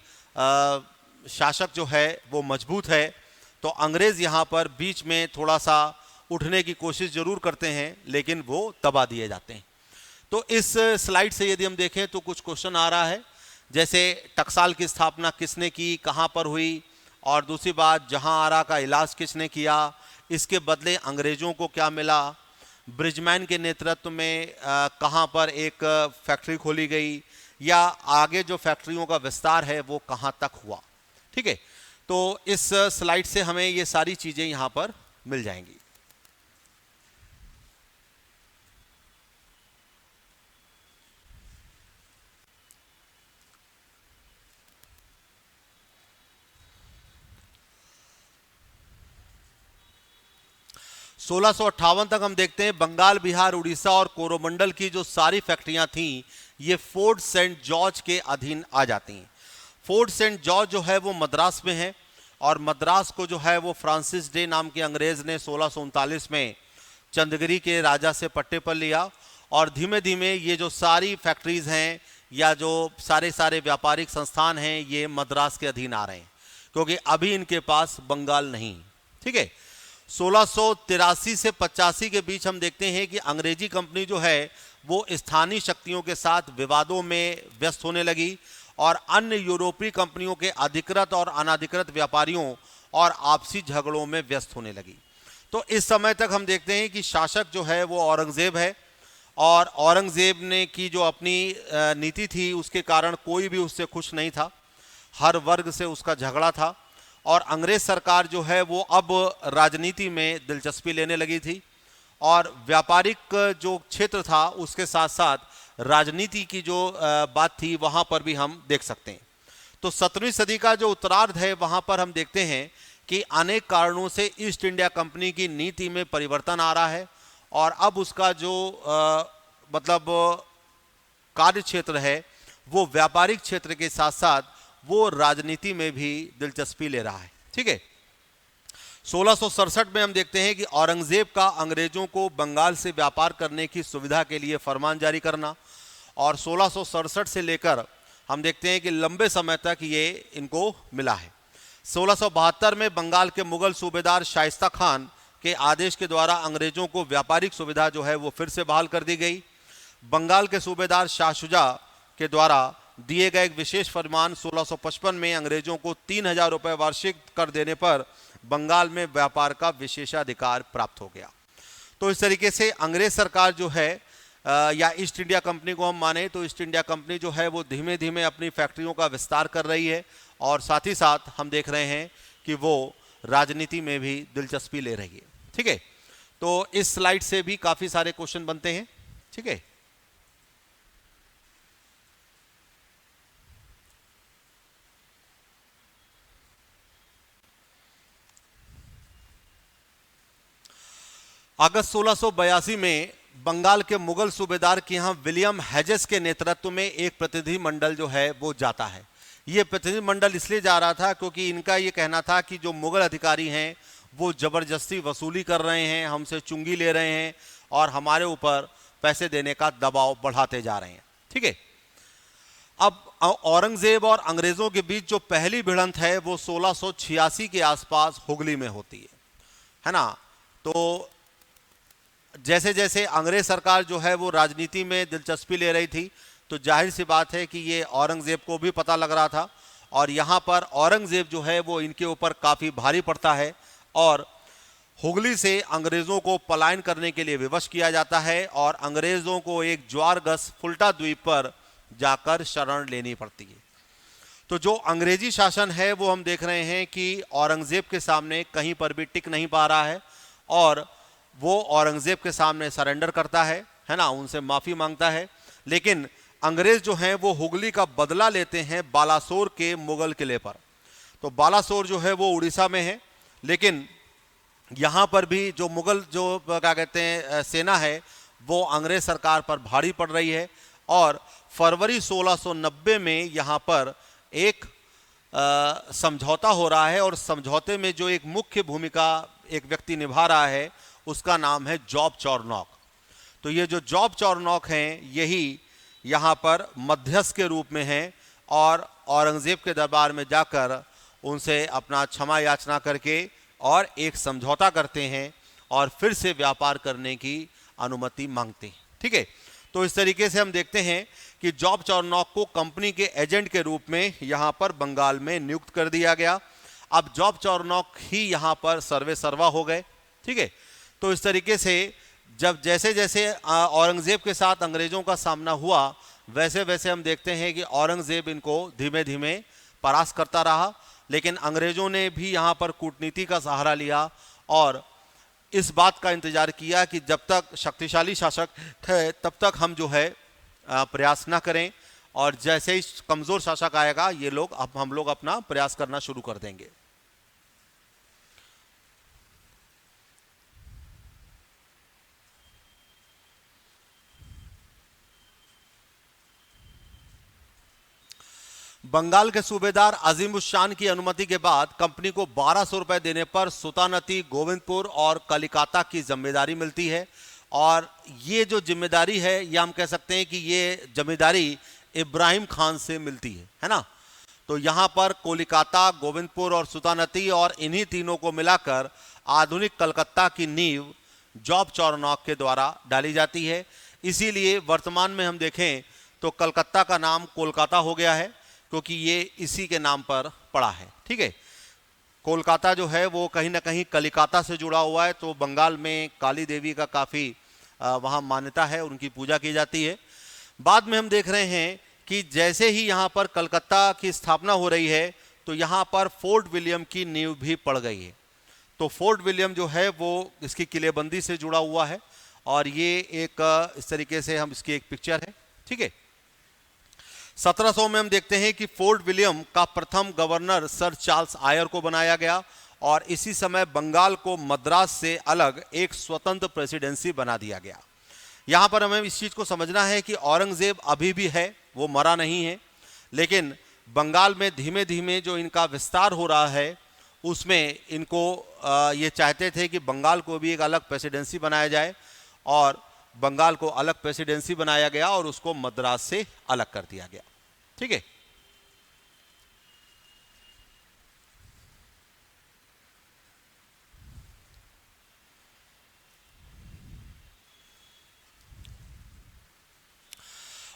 शासक जो है वो मजबूत है तो अंग्रेज़ यहाँ पर बीच में थोड़ा सा उठने की कोशिश जरूर करते हैं लेकिन वो दबा दिए जाते हैं। तो इस स्लाइड से यदि हम देखें तो कुछ क्वेश्चन आ रहा है, जैसे टकसाल की स्थापना किसने की, कहाँ पर हुई, और दूसरी बात जहांआरा का इलाज किसने किया, इसके बदले अंग्रेज़ों को क्या मिला, ब्रिजमैन के नेतृत्व में कहाँ पर एक फैक्ट्री खोली गई, या आगे जो फैक्ट्रियों का विस्तार है वो कहां तक हुआ। ठीक है, तो इस स्लाइड से हमें ये सारी चीजें यहां पर मिल जाएंगी। सोलह तक हम देखते हैं बंगाल, बिहार, उड़ीसा और कोरोमंडल की जो सारी फैक्ट्रियां थीं ये फोर्ट सेंट जॉर्ज के अधीन आ जाती हैं। फोर्ट सेंट जॉर्ज जो है वो मद्रास में है और मद्रास को जो है वो फ्रांसिस डे नाम के अंग्रेज ने 1639 में चंद्रगिरी के राजा से पट्टे पर लिया और धीमे धीमे ये जो सारी फैक्ट्रीज हैं या जो सारे व्यापारिक संस्थान हैं ये मद्रास के अधीन आ रहे हैं क्योंकि अभी इनके पास बंगाल नहीं। ठीक है, 1683 से 85 के बीच हम देखते हैं कि अंग्रेजी कंपनी जो है वो स्थानीय शक्तियों के साथ विवादों में व्यस्त होने लगी और अन्य यूरोपीय कंपनियों के अधिकृत और अनाधिकृत व्यापारियों और आपसी झगड़ों में व्यस्त होने लगी। तो इस समय तक हम देखते हैं कि शासक जो है वो औरंगजेब है और औरंगजेब ने की जो अपनी नीति थी उसके कारण कोई भी उससे खुश नहीं था, हर वर्ग से उसका झगड़ा था और अंग्रेज सरकार जो है वो अब राजनीति में दिलचस्पी लेने लगी थी और व्यापारिक जो क्षेत्र था उसके साथ साथ राजनीति की जो बात थी वहां पर भी हम देख सकते हैं। तो 17वीं सदी का जो उत्तरार्ध है वहां पर हम देखते हैं कि अनेक कारणों से ईस्ट इंडिया कंपनी की नीति में परिवर्तन आ रहा है और अब उसका जो मतलब कार्य क्षेत्र है वो व्यापारिक क्षेत्र के साथ साथ वो राजनीति में भी दिलचस्पी ले रहा है। ठीक है, 1667 में हम देखते हैं कि औरंगजेब का अंग्रेजों को बंगाल से व्यापार करने की सुविधा के लिए फरमान जारी करना और 1667 से लेकर हम देखते हैं कि लंबे समय तक ये इनको मिला है। 1672 में बंगाल के मुगल सूबेदार शाइस्ता खान के आदेश के द्वारा अंग्रेजों को व्यापारिक सुविधा जो है वो फिर से बहाल कर दी गई। बंगाल के सूबेदार शाह शुजा के द्वारा दिए गए एक विशेष फरमान 1655 में अंग्रेजों को 3000 रुपये वार्षिक कर देने पर बंगाल में व्यापार का विशेषाधिकार प्राप्त हो गया। तो इस तरीके से अंग्रेज सरकार जो है या ईस्ट इंडिया कंपनी को हम माने तो ईस्ट इंडिया कंपनी जो है वो धीमे धीमे अपनी फैक्ट्रियों का विस्तार कर रही है और साथ ही साथ हम देख रहे हैं कि वो राजनीति में भी दिलचस्पी ले रही है। ठीक है, तो इस स्लाइड से भी काफी सारे क्वेश्चन बनते हैं। ठीक है, अगस्त 1682 में बंगाल के मुगल सूबेदार के यहाँ विलियम हेजेस के नेतृत्व में एक प्रतिनिधि मंडल जो है वो जाता है। ये प्रतिनिधि मंडल इसलिए जा रहा था क्योंकि इनका ये कहना था कि जो मुगल अधिकारी हैं वो जबरदस्ती वसूली कर रहे हैं, हमसे चुंगी ले रहे हैं और हमारे ऊपर पैसे देने का दबाव बढ़ाते जा रहे हैं। ठीक है, अब औरंगजेब और अंग्रेजों के बीच जो पहली भिड़ंत है वो 1686 के आसपास हुगली में होती है ना। तो जैसे जैसे अंग्रेज सरकार जो है वो राजनीति में दिलचस्पी ले रही थी तो जाहिर सी बात है कि ये औरंगजेब को भी पता लग रहा था और यहाँ पर औरंगजेब जो है वो इनके ऊपर काफ़ी भारी पड़ता है और हुगली से अंग्रेज़ों को पलायन करने के लिए विवश किया जाता है और अंग्रेज़ों को एक ज्वारग्रस्त फुल्टा द्वीप पर जाकर शरण लेनी पड़ती है। तो जो अंग्रेजी शासन है वो हम देख रहे हैं कि औरंगजेब के सामने कहीं पर भी टिक नहीं पा रहा है और वो औरंगजेब के सामने सरेंडर करता है ना, उनसे माफ़ी मांगता है। लेकिन अंग्रेज जो हैं वो हुगली का बदला लेते हैं बालासोर के मुगल किले पर। तो बालासोर जो है वो उड़ीसा में है, लेकिन यहाँ पर भी जो मुगल जो क्या कहते हैं सेना है वो अंग्रेज सरकार पर भारी पड़ रही है और फरवरी 1690 में यहाँ पर एक समझौता हो रहा है और समझौते में जो एक मुख्य भूमिका एक व्यक्ति निभा रहा है उसका नाम है जॉब चौरनॉक। तो ये जो जॉब चौरनॉक हैं यही यहाँ पर मध्यस्थ के रूप में हैं और औरंगजेब के दरबार में जाकर उनसे अपना क्षमा याचना करके और एक समझौता करते हैं और फिर से व्यापार करने की अनुमति मांगते हैं। ठीक है, तो इस तरीके से हम देखते हैं कि जॉब चौरनॉक को कंपनी के एजेंट के रूप में यहाँ पर बंगाल में नियुक्त कर दिया गया। अब जॉब चौरनॉक ही यहाँ पर सर्वे सर्वा हो गए। ठीक है, तो इस तरीके से जब जैसे जैसे औरंगजेब के साथ अंग्रेजों का सामना हुआ वैसे वैसे हम देखते हैं कि औरंगजेब इनको धीमे धीमे परास्त करता रहा, लेकिन अंग्रेजों ने भी यहाँ पर कूटनीति का सहारा लिया और इस बात का इंतजार किया कि जब तक शक्तिशाली शासक है तब तक हम जो है प्रयास ना करें, और जैसे ही कमजोर शासक आएगा ये लोग अब हम लोग अपना प्रयास करना शुरू कर देंगे। बंगाल के सूबेदार अजीम उस शान की अनुमति के बाद कंपनी को 1200 रुपए देने पर सुल्तानती, गोविंदपुर और कलिकाता की जिम्मेदारी मिलती है। और ये जो जिम्मेदारी है ये हम कह सकते हैं कि ये जिम्मेदारी इब्राहिम खान से मिलती है ना। तो यहाँ पर कोलकाता, गोविंदपुर और सुल्तानती और इन्हीं तीनों को मिलाकर आधुनिक कलकत्ता की नींव जॉब चारनॉक के द्वारा डाली जाती है। इसीलिए वर्तमान में हम देखें तो कलकत्ता का नाम कोलकाता हो गया है, क्योंकि ये इसी के नाम पर पड़ा है। ठीक है, कोलकाता जो है वो कहीं ना कहीं कलिकाता से जुड़ा हुआ है, तो बंगाल में काली देवी का काफ़ी वहाँ मान्यता है, उनकी पूजा की जाती है। बाद में हम देख रहे हैं कि जैसे ही यहाँ पर कलकत्ता की स्थापना हो रही है तो यहाँ पर फोर्ट विलियम की नींव भी पड़ गई है। तो फोर्ट विलियम जो है वो इसकी किलेबंदी से जुड़ा हुआ है, और ये एक इस तरीके से हम इसकी एक पिक्चर है। ठीक है, 1700 में हम देखते हैं कि फोर्ट विलियम का प्रथम गवर्नर सर चार्ल्स आयर को बनाया गया, और इसी समय बंगाल को मद्रास से अलग एक स्वतंत्र प्रेसिडेंसी बना दिया गया। यहाँ पर हमें इस चीज़ को समझना है कि औरंगजेब अभी भी है, वो मरा नहीं है, लेकिन बंगाल में धीमे धीमे जो इनका विस्तार हो रहा है उसमें इनको ये चाहते थे कि बंगाल को भी एक अलग प्रेसिडेंसी बनाया जाए, और बंगाल को अलग प्रेसिडेंसी बनाया गया और उसको मद्रास से अलग कर दिया गया। ठीक है,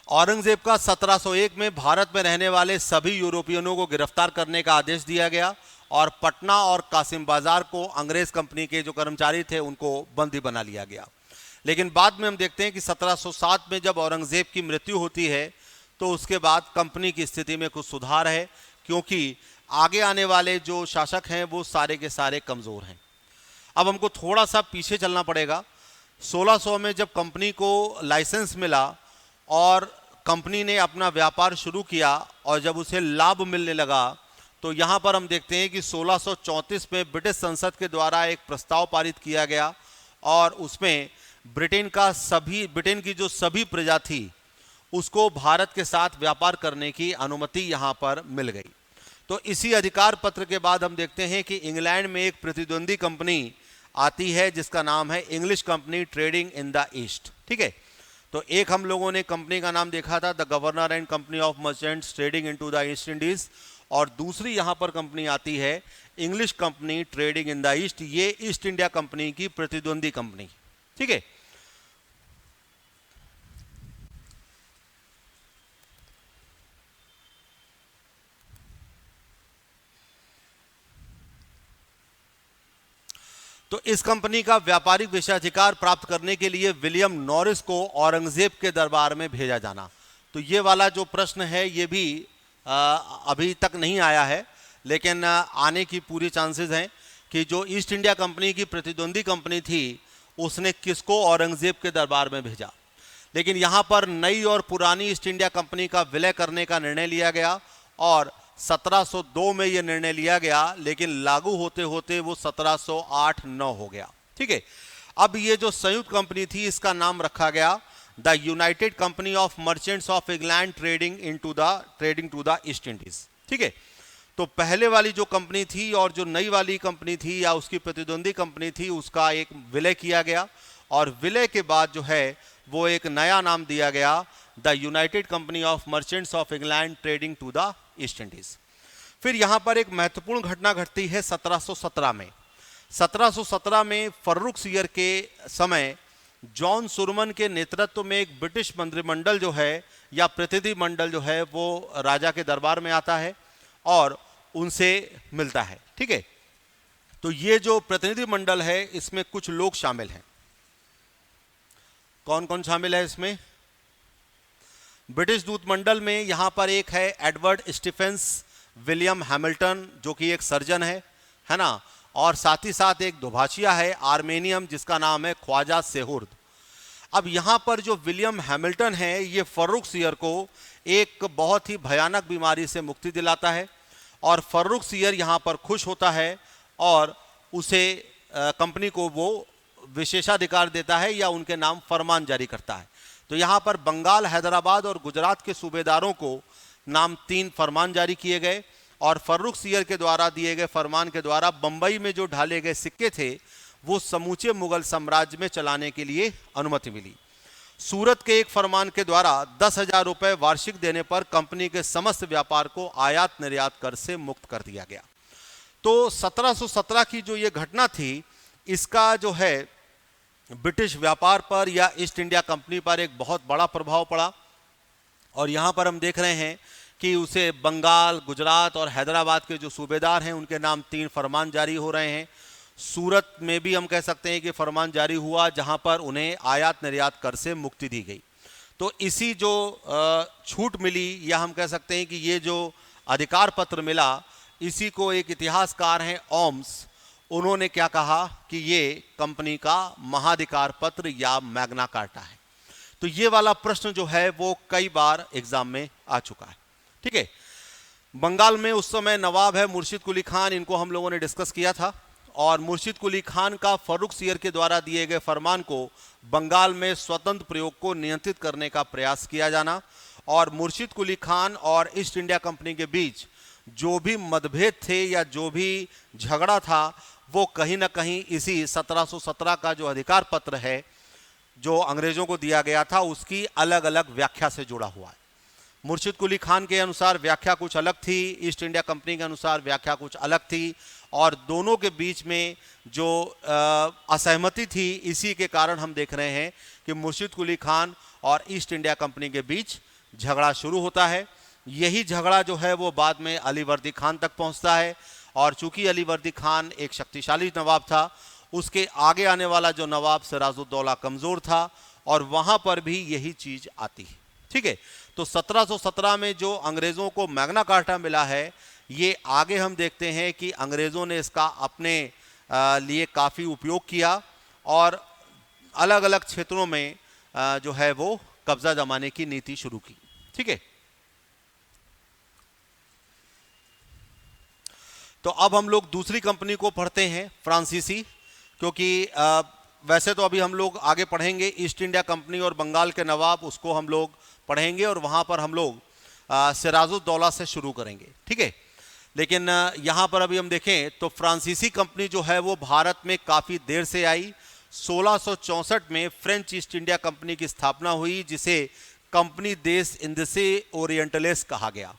औरंगजेब का 1701 में भारत में रहने वाले सभी यूरोपियनों को गिरफ्तार करने का आदेश दिया गया, और पटना और कासिम बाजार को अंग्रेज कंपनी के जो कर्मचारी थे उनको बंदी बना लिया गया। लेकिन बाद में हम देखते हैं कि 1707 में जब औरंगजेब की मृत्यु होती है तो उसके बाद कंपनी की स्थिति में कुछ सुधार है, क्योंकि आगे आने वाले जो शासक हैं वो सारे के सारे कमज़ोर हैं। अब हमको थोड़ा सा पीछे चलना पड़ेगा। 1600 में जब कंपनी को लाइसेंस मिला और कंपनी ने अपना व्यापार शुरू किया और जब उसे लाभ मिलने लगा, तो यहाँ पर हम देखते हैं कि 1634 में ब्रिटिश संसद के द्वारा एक प्रस्ताव पारित किया गया, और उसमें ब्रिटेन की जो सभी प्रजा थी उसको भारत के साथ व्यापार करने की अनुमति यहाँ पर मिल गई। तो इसी अधिकार पत्र के बाद हम देखते हैं कि इंग्लैंड में एक प्रतिद्वंदी कंपनी आती है जिसका नाम है English company trading in the east. ठीक है, तो एक हम लोगों ने कंपनी का नाम देखा था the governor and company of merchants trading into the East Indies, और दूसरी यहाँ पर कंपनी आती है English company trading in the east, ये ईस्ट इंडिया कंपनी की प्रतिद्वंदी कंपनी। ठीक है, तो इस कंपनी का व्यापारिक विशेषाधिकार प्राप्त करने के लिए विलियम नॉरिस को औरंगजेब के दरबार में भेजा जाना। तो ये वाला जो प्रश्न है ये भी अभी तक नहीं आया है, लेकिन आने की पूरी चांसेस हैं कि जो ईस्ट इंडिया कंपनी की प्रतिद्वंदी कंपनी थी उसने किसको औरंगजेब के दरबार में भेजा। लेकिन यहाँ पर नई और पुरानी ईस्ट इंडिया कंपनी का विलय करने का निर्णय लिया गया, और 1702 में यह निर्णय लिया गया, लेकिन लागू होते होते वो 1708-9 हो गया। ठीक है, अब ये जो संयुक्त कंपनी थी इसका नाम रखा गया the United Company of Merchants of England Trading to the East Indies. ठीक है, तो पहले वाली जो कंपनी थी और जो नई वाली कंपनी थी या उसकी प्रतिद्वंदी कंपनी थी उसका एक विलय किया गया, और विलय के बाद जो है वो एक नया नाम दिया गया the United Company of Merchants of England Trading to the East Indies. फिर यहाँ पर एक महत्वपूर्ण घटना घटती है 1717 में। 1717 में फर्रुख सियर के समय जॉन सुरमन के नेतृत्व में एक ब्रिटिश मंत्रिमंडल जो है या प्रतिनिधि मंडल जो है वो राजा के दरबार में आता है और उनसे मिलता है। ठीक है, तो ये जो प्रतिनिधि मंडल है इसमें कुछ लोग शामिल हैं। कौन कौन शामिल है इसमें? ब्रिटिश दूतमंडल में यहाँ पर एक है एडवर्ड स्टीफेंस विलियम हैमिल्टन, जो कि एक सर्जन है ना, और साथ ही साथ एक दुभाषिया है आर्मेनियम जिसका नाम है ख्वाजा सेहुर्द। अब यहाँ पर जो विलियम हैमिल्टन है, ये फर्रुख सियर को एक बहुत ही भयानक बीमारी से मुक्ति दिलाता है, और फर्रुख सियर यहाँ पर खुश होता है और उसे कंपनी को वो विशेषाधिकार देता है या उनके नाम फरमान जारी करता है। तो यहाँ पर बंगाल, हैदराबाद और गुजरात के सूबेदारों को नाम 3 फरमान जारी किए गए, और फर्रुख सियर के द्वारा दिए गए फरमान के द्वारा बंबई में जो ढाले गए सिक्के थे वो समूचे मुगल साम्राज्य में चलाने के लिए अनुमति मिली। सूरत के एक फरमान के द्वारा 10,000 रुपये वार्षिक देने पर कंपनी के समस्त व्यापार को आयात निर्यात कर से मुक्त कर दिया गया। तो 1717 की जो ये घटना थी, इसका जो है ब्रिटिश व्यापार पर या ईस्ट इंडिया कंपनी पर एक बहुत बड़ा प्रभाव पड़ा, और यहाँ पर हम देख रहे हैं कि उसे बंगाल, गुजरात और हैदराबाद के जो सूबेदार हैं उनके नाम 3 फरमान जारी हो रहे हैं। सूरत में भी हम कह सकते हैं कि फरमान जारी हुआ जहां पर उन्हें आयात निर्यात कर से मुक्ति दी गई। तो इसी जो छूट मिली, या हम कह सकते हैं कि ये जो अधिकार पत्र मिला, इसी को एक इतिहासकार हैं ओम्स, उन्होंने क्या कहा कि ये कंपनी का महाधिकार पत्र या मैग्ना कार्टा है। तो ये वाला प्रश्न जो है वो कई बार एग्जाम में आ चुका है। ठीक है, बंगाल में उस समय नवाब है मुर्शिद कुली खान, इनको हम लोगों ने डिस्कस किया था, और मुर्शिद कुली खान का फर्रुख सियर के द्वारा दिए गए फरमान को बंगाल में स्वतंत्र प्रयोग को नियंत्रित करने का प्रयास किया जाना, और मुर्शिद कुली खान और ईस्ट इंडिया कंपनी के बीच जो भी मतभेद थे या जो भी झगड़ा था, वो कहीं ना कहीं इसी 1717 का जो अधिकार पत्र है जो अंग्रेजों को दिया गया था, उसकी अलग अलग व्याख्या से जुड़ा हुआ है। मुर्शिद कुली खान के अनुसार व्याख्या कुछ अलग थी, ईस्ट इंडिया कंपनी के अनुसार व्याख्या कुछ अलग थी, और दोनों के बीच में जो असहमति थी, इसी के कारण हम देख रहे हैं कि मुर्शिद कुली खान और ईस्ट इंडिया कंपनी के बीच झगड़ा शुरू होता है। यही झगड़ा जो है वो बाद में अली वर्दी खान तक पहुंचता है, और चूंकि अली वर्दी खान एक शक्तिशाली नवाब था, उसके आगे आने वाला जो नवाब सिराजुद्दौला कमज़ोर था, और वहाँ पर भी यही चीज़ आती है। ठीक है, तो 1717 में जो अंग्रेज़ों को मैग्ना कार्टा मिला है, ये आगे हम देखते हैं कि अंग्रेज़ों ने इसका अपने लिए काफ़ी उपयोग किया, और अलग अलग क्षेत्रों में जो है वो कब्जा जमाने की नीति शुरू की। ठीक है, तो अब हम लोग दूसरी कंपनी को पढ़ते हैं, फ्रांसीसी, क्योंकि वैसे तो अभी हम लोग आगे पढ़ेंगे ईस्ट इंडिया कंपनी और बंगाल के नवाब, उसको हम लोग पढ़ेंगे, और वहाँ पर हम लोग सिराजुद्दौला से शुरू करेंगे। ठीक है, लेकिन यहाँ पर अभी हम देखें तो फ्रांसीसी कंपनी जो है वो भारत में काफ़ी देर से आई। 1664 में फ्रेंच ईस्ट इंडिया कंपनी की स्थापना हुई, जिसे कंपनी देश इंदिसे ओरिएंटलेस कहा गया।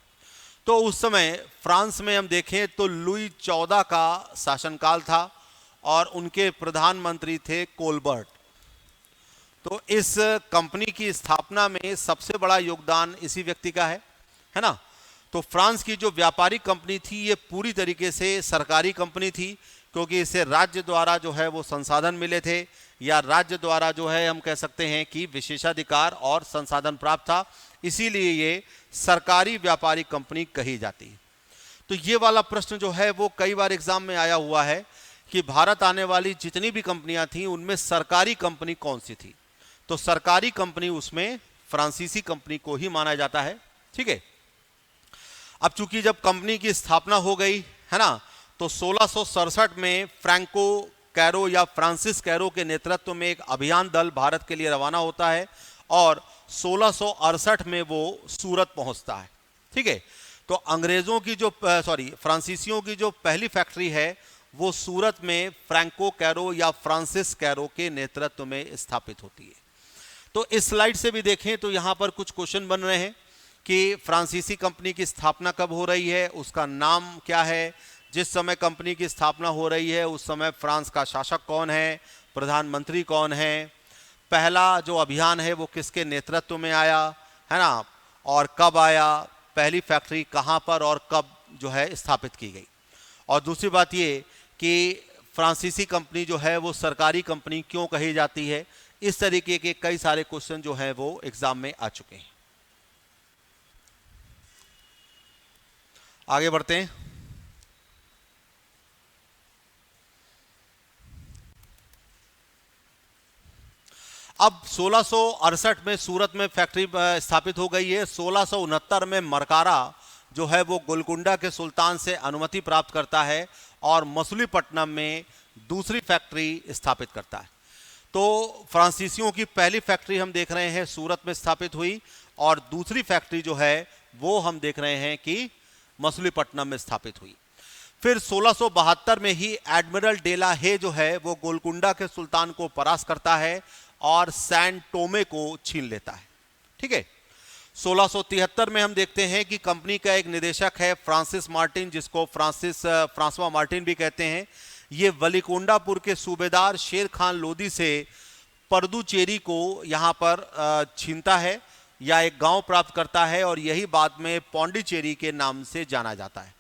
तो उस समय फ्रांस में हम देखें तो लुई 14 का शासनकाल था, और उनके प्रधानमंत्री थे कोलबर्ट। तो इस कंपनी की स्थापना में सबसे बड़ा योगदान इसी व्यक्ति का है ना। तो फ्रांस की जो व्यापारिक कंपनी थी, ये पूरी तरीके से सरकारी कंपनी थी, क्योंकि इसे राज्य द्वारा जो है वो संसाधन मिले थे, या राज्य द्वारा जो है हम कह सकते हैं कि विशेषाधिकार और संसाधन प्राप्त था, इसीलिए ये सरकारी व्यापारिक कंपनी कही जाती है। तो ये वाला प्रश्न जो है वो कई बार एग्जाम में आया हुआ है कि भारत आने वाली जितनी भी कंपनियां थी उनमें सरकारी कंपनी कौन सी थी। तो सरकारी कंपनी उसमें फ्रांसीसी कंपनी को ही माना जाता है। ठीक है, अब चूंकि जब कंपनी की स्थापना हो गई है ना, तो 1667 में फ्रैंको कैरो या फ्रांसिस कैरो के नेतृत्व में एक अभियान दल भारत के लिए रवाना होता है, और 1668 में वो सूरत पहुंचता है। ठीक है, तो अंग्रेजों की जो फ्रांसीसियों की जो पहली फैक्ट्री है वो सूरत में फ्रैंको कैरो या फ्रांसिस कैरो के नेतृत्व में स्थापित होती है। तो इस स्लाइड से भी देखें तो यहाँ पर कुछ क्वेश्चन बन रहे हैं कि फ्रांसीसी कंपनी की स्थापना कब हो रही है, उसका नाम क्या है, जिस समय कंपनी की स्थापना हो रही है उस समय फ्रांस का शासक कौन है, प्रधानमंत्री कौन है, पहला जो अभियान है वो किसके नेतृत्व में आया है ना, और कब आया, पहली फैक्ट्री कहाँ पर और कब जो है स्थापित की गई। और दूसरी बात ये कि फ्रांसीसी कंपनी जो है वो सरकारी कंपनी क्यों कही जाती है। इस तरीके के कई सारे क्वेश्चन जो हैं वो एग्जाम में आ चुके हैं। आगे बढ़ते हैं। अब 1668 में सूरत में फैक्ट्री स्थापित हो गई है। 1669 में मरकारा जो है वो गोलकुंडा के सुल्तान से अनुमति प्राप्त करता है और मछलीपट्टनम में दूसरी फैक्ट्री स्थापित करता है। तो फ्रांसीसियों की पहली फैक्ट्री हम देख रहे हैं सूरत में स्थापित हुई, और दूसरी फैक्ट्री जो है वो हम देख रहे हैं कि मछलीपट्टनम में स्थापित हुई। फिर 1672 में ही एडमिरल डेला हे जो है वो गोलकुंडा के सुल्तान को परास्त करता है और सैन टोमे को छीन लेता है। ठीक है। 1673 में हम देखते हैं कि कंपनी का एक निदेशक है फ्रांसिस मार्टिन, जिसको फ्रांसवा मार्टिन भी कहते हैं। ये वलीकोंडापुर के सूबेदार शेर खान लोदी से परदुचेरी को यहाँ पर छीनता है या एक गांव प्राप्त करता है, और यही बाद में पौंडीचेरी के नाम से जाना जाता है।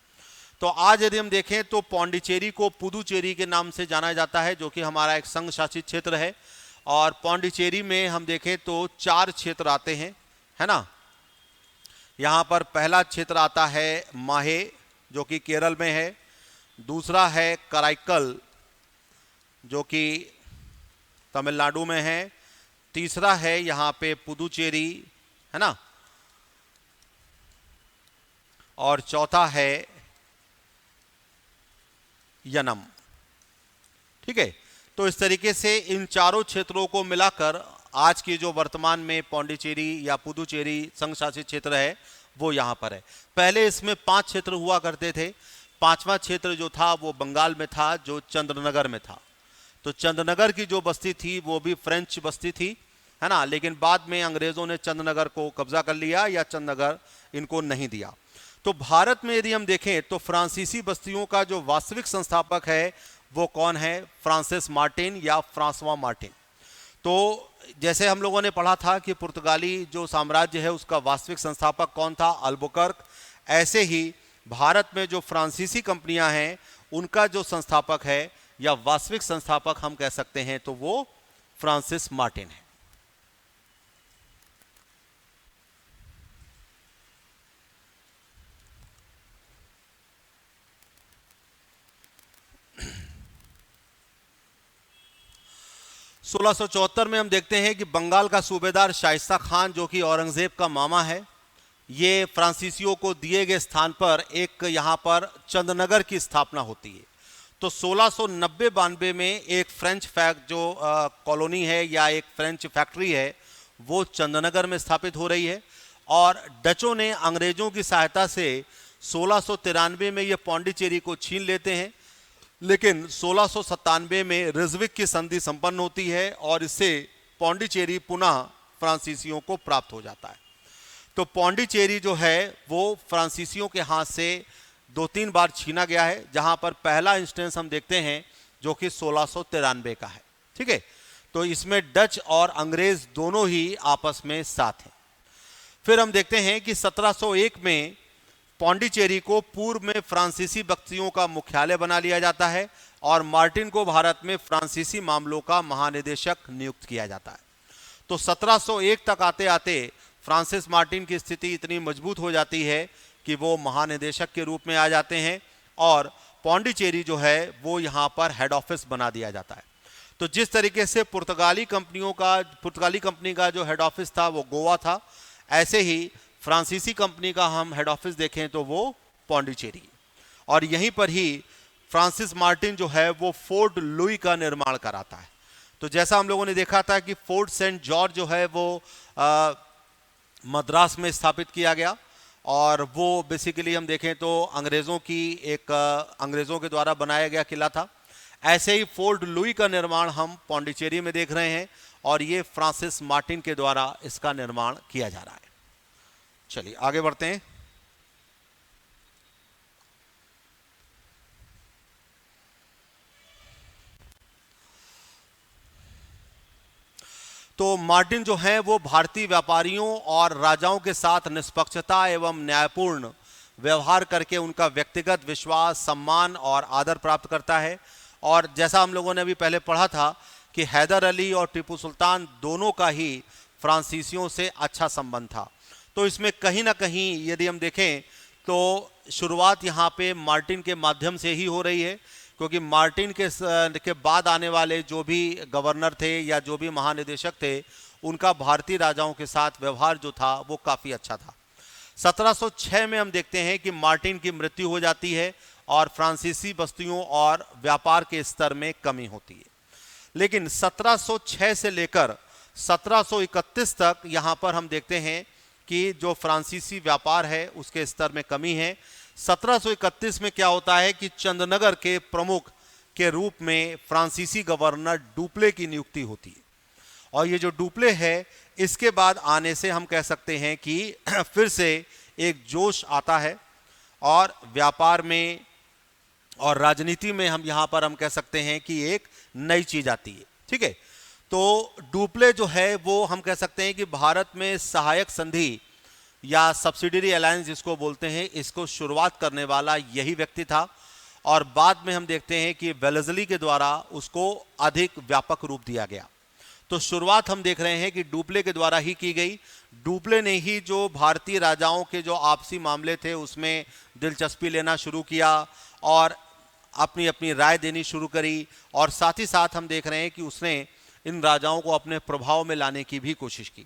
तो आज यदि हम देखें तो पौंडीचेरी को पुदुचेरी के नाम से जाना जाता है, जो कि हमारा एक संघ शासित क्षेत्र है। और पौंडीचेरी में हम देखें तो 4 क्षेत्र आते हैं, है ना। यहाँ पर पहला क्षेत्र आता है माहे, जो कि केरल में है। दूसरा है कराईकल, जो कि तमिलनाडु में है। तीसरा है यहाँ पे पुदुचेरी, है ना। और चौथा है यनम। ठीक है। तो इस तरीके से इन चारों क्षेत्रों को मिलाकर आज की जो वर्तमान में पौंडीचेरी या पुदुचेरी संघ शासित क्षेत्र है वो यहाँ पर है। पहले इसमें 5 क्षेत्र हुआ करते थे। 5वां क्षेत्र जो था वो बंगाल में था, जो चंद्रनगर में था। तो चंद्रनगर की जो बस्ती थी वो भी फ्रेंच बस्ती थी, है ना। लेकिन बाद में अंग्रेजों ने चंद्रनगर को कब्जा कर लिया या चंद्रनगर इनको नहीं दिया। तो भारत में यदि हम देखें तो फ्रांसीसी बस्तियों का जो वास्तविक संस्थापक है वो कौन है? फ्रांसिस मार्टिन या फ्रांसवा मार्टिन। तो जैसे हम लोगों ने पढ़ा था कि पुर्तगाली जो साम्राज्य है उसका वास्तविक संस्थापक कौन था? अल्बुकर्क। ऐसे ही भारत में जो फ्रांसीसी कंपनियां हैं उनका जो संस्थापक है या वास्तविक संस्थापक हम कह सकते हैं तो वो फ्रांसिस मार्टिन है। सोलह में हम देखते हैं कि बंगाल का सूबेदार शाइस्ता खान, जो कि औरंगजेब का मामा है, ये फ्रांसीसियों को दिए गए स्थान पर एक यहाँ पर चंद्रनगर की स्थापना होती है। तो 1690-92 में एक फ्रेंच जो कॉलोनी है या एक फ्रेंच फैक्ट्री है वो चंद्रनगर में स्थापित हो रही है। और डचों ने अंग्रेजों की सहायता से 1693 में ये पौंडीचेरी को छीन लेते हैं, लेकिन 1697 में रिजविक की संधि संपन्न होती है और इससे पौंडीचेरी पुनः फ्रांसीसियों को प्राप्त हो जाता है। तो पौंडीचेरी जो है वो फ्रांसीसियों के हाथ से 2-3 बार छीना गया है, जहां पर पहला इंस्टेंस हम देखते हैं जो कि 1693 का है। ठीक है। तो इसमें डच और अंग्रेज दोनों ही आपस में साथ हैं। फिर हम देखते हैं कि 1701 में पौंडीचेरी को पूर्व में फ्रांसीसी बस्तियों का मुख्यालय बना लिया जाता है और मार्टिन को भारत में फ्रांसीसी मामलों का महानिदेशक नियुक्त किया जाता है। तो 1701 तक आते आते फ्रांसिस मार्टिन की स्थिति इतनी मजबूत हो जाती है कि वो महानिदेशक के रूप में आ जाते हैं और पौंडीचेरी जो है वो यहाँ पर हेड ऑफिस बना दिया जाता है। तो जिस तरीके से पुर्तगाली कंपनी का जो हेड ऑफिस था वो गोवा था, ऐसे ही फ्रांसीसी कंपनी का हम हेड ऑफिस देखें तो वो पौंडीचेरी, और यहीं पर ही फ्रांसिस मार्टिन जो है वो फोर्ट लुई का निर्माण कराता है। तो जैसा हम लोगों ने देखा था कि फोर्ट सेंट जॉर्ज जो है वो मद्रास में स्थापित किया गया, और वो बेसिकली हम देखें तो अंग्रेज़ों के द्वारा बनाया गया किला था। ऐसे ही फोर्ट लुई का निर्माण हम पौंडीचेरी में देख रहे हैं और ये फ्रांसिस मार्टिन के द्वारा इसका निर्माण किया जा रहा है। चलिए आगे बढ़ते हैं। तो मार्टिन जो है वो भारतीय व्यापारियों और राजाओं के साथ निष्पक्षता एवं न्यायपूर्ण व्यवहार करके उनका व्यक्तिगत विश्वास, सम्मान और आदर प्राप्त करता है। और जैसा हम लोगों ने अभी पहले पढ़ा था कि हैदर अली और टीपू सुल्तान दोनों का ही फ्रांसीसियों से अच्छा संबंध था। तो इसमें कहीं ना कहीं यदि हम देखें तो शुरुआत यहाँ पे मार्टिन के माध्यम से ही हो रही है, क्योंकि मार्टिन के बाद आने वाले जो भी गवर्नर थे या जो भी महानिदेशक थे, उनका भारतीय राजाओं के साथ व्यवहार जो था वो काफ़ी अच्छा था। 1706 में हम देखते हैं कि मार्टिन की मृत्यु हो जाती है और फ्रांसीसी बस्तियों और व्यापार के स्तर में कमी होती है। लेकिन 1706 से लेकर 1731 तक यहाँ पर हम देखते हैं कि जो फ्रांसीसी व्यापार है उसके स्तर में कमी है। 1731 में क्या होता है कि चंदनगर के प्रमुख के रूप में फ्रांसीसी गवर्नर डुप्ले की नियुक्ति होती है, और ये जो डुप्ले है इसके बाद आने से हम कह सकते हैं कि फिर से एक जोश आता है और व्यापार में और राजनीति में हम कह सकते हैं कि एक नई चीज आती है। ठीक है, तो डुप्ले जो है वो हम कह सकते हैं कि भारत में सहायक संधि या सब्सिडरी अलायंस जिसको बोलते हैं, इसको शुरुआत करने वाला यही व्यक्ति था, और बाद में हम देखते हैं कि वेलेस्ली के द्वारा उसको अधिक व्यापक रूप दिया गया। तो शुरुआत हम देख रहे हैं कि डुप्ले के द्वारा ही की गई। डुप्ले ने ही जो भारतीय राजाओं के जो आपसी मामले थे उसमें दिलचस्पी लेना शुरू किया और अपनी अपनी राय देनी शुरू करी, और साथ ही साथ हम देख रहे हैं कि उसने इन राजाओं को अपने प्रभाव में लाने की भी कोशिश की।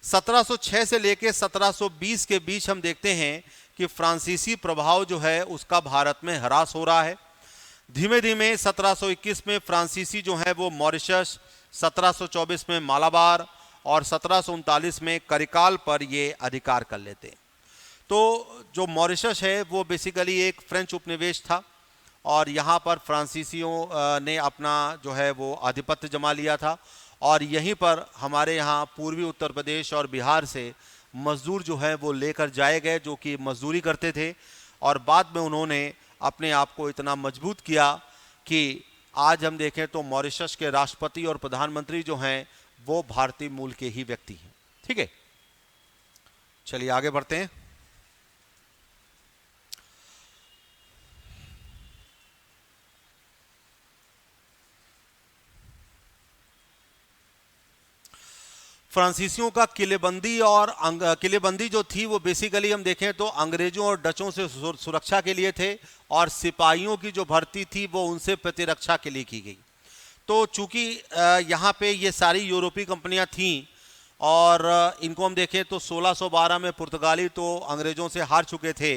1706 से लेकर 1720 के बीच हम देखते हैं कि फ्रांसीसी प्रभाव जो है उसका भारत में ह्रास हो रहा है। धीमे धीमे 1721 में फ्रांसीसी जो है वो मॉरिशस, 1724 में मालाबार और 1739 में करिकाल पर ये अधिकार कर लेते हैं। तो जो मॉरिशस है वो बेसिकली एक फ्रेंच उपनिवेश था, और यहाँ पर फ्रांसीसियों ने अपना जो है वो आधिपत्य जमा लिया था, और यहीं पर हमारे यहाँ पूर्वी उत्तर प्रदेश और बिहार से मजदूर जो है वो लेकर जाए गए, जो कि मजदूरी करते थे, और बाद में उन्होंने अपने आप को इतना मजबूत किया कि आज हम देखें तो मॉरिशस के राष्ट्रपति और प्रधानमंत्री जो हैं वो भारतीय मूल के ही व्यक्ति हैं। ठीक है, चलिए आगे बढ़ते हैं। फ्रांसीसियों का किलेबंदी और किलेबंदी जो थी वो बेसिकली हम देखें तो अंग्रेजों और डचों से सुरक्षा के लिए थे, और सिपाहियों की जो भर्ती थी वो उनसे प्रतिरक्षा के लिए की गई। तो चूंकि यहाँ पे ये सारी यूरोपीय कंपनियाँ थीं, और इनको हम देखें तो 1612 में पुर्तगाली तो अंग्रेजों से हार चुके थे,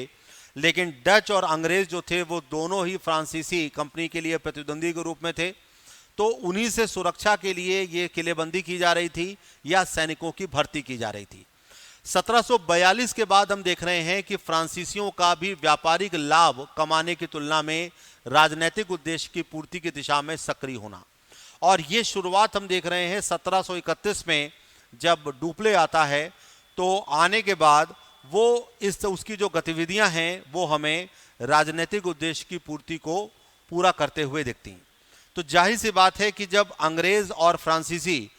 लेकिन डच और अंग्रेज जो थे वो दोनों ही फ्रांसीसी कंपनी के लिए प्रतिद्वंदी के रूप में थे। तो उन्हीं से सुरक्षा के लिए ये किलेबंदी की जा रही थी या सैनिकों की भर्ती की जा रही थी। 1742 के बाद हम देख रहे हैं कि फ्रांसीसियों का भी व्यापारिक लाभ कमाने की तुलना में राजनीतिक उद्देश्य की पूर्ति की दिशा में सक्रिय होना, और ये शुरुआत हम देख रहे हैं 1731 में जब डुप्ले आता है। तो आने के बाद वो उसकी जो गतिविधियां हैं वो हमें राजनीतिक उद्देश्य की पूर्ति को पूरा करते हुए दिखती हैं। तो जाहिर सी बात है कि जब अंग्रेज और फ्रांसीसी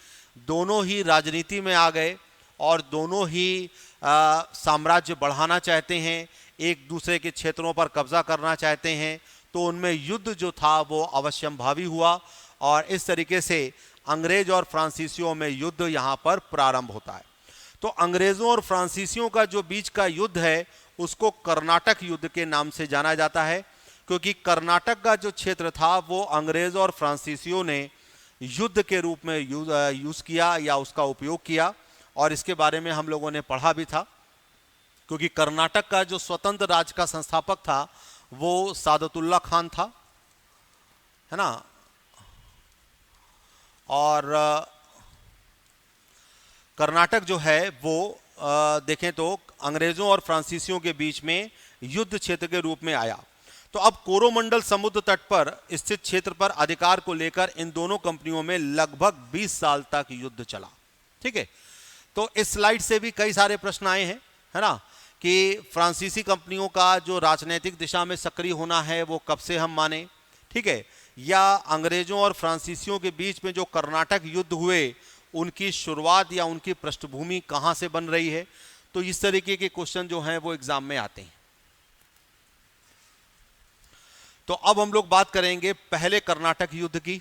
दोनों ही राजनीति में आ गए और दोनों ही साम्राज्य बढ़ाना चाहते हैं, एक दूसरे के क्षेत्रों पर कब्जा करना चाहते हैं, तो उनमें युद्ध जो था वो अवश्यंभावी हुआ, और इस तरीके से अंग्रेज और फ्रांसीसियों में युद्ध यहाँ पर प्रारंभ होता है। तो अंग्रेजों और फ्रांसीसियों का जो बीच का युद्ध है उसको कर्नाटक युद्ध के नाम से जाना जाता है, क्योंकि कर्नाटक का जो क्षेत्र था वो अंग्रेज और फ्रांसीसियों ने युद्ध के रूप में यूज किया या उसका उपयोग किया, और इसके बारे में हम लोगों ने पढ़ा भी था, क्योंकि कर्नाटक का जो स्वतंत्र राज्य का संस्थापक था वो सादतुल्ला खान था, है ना। और कर्नाटक जो है वो देखें तो अंग्रेजों और फ्रांसीसियों के बीच में युद्ध क्षेत्र के रूप में आया। तो अब कोरोमंडल समुद्र तट पर स्थित क्षेत्र पर अधिकार को लेकर इन दोनों कंपनियों में लगभग 20 साल तक युद्ध चला। ठीक है, तो इस स्लाइड से भी कई सारे प्रश्न आए हैं, है ना, कि फ्रांसीसी कंपनियों का जो राजनीतिक दिशा में सक्रिय होना है वो कब से हम माने, ठीक है, या अंग्रेजों और फ्रांसीसियों के बीच में जो कर्नाटक युद्ध हुए उनकी शुरुआत या उनकी पृष्ठभूमि कहाँ से बन रही है। तो इस तरीके के क्वेश्चन जो हैं वो एग्जाम में आते हैं। तो अब हम लोग बात करेंगे पहले कर्नाटक युद्ध की।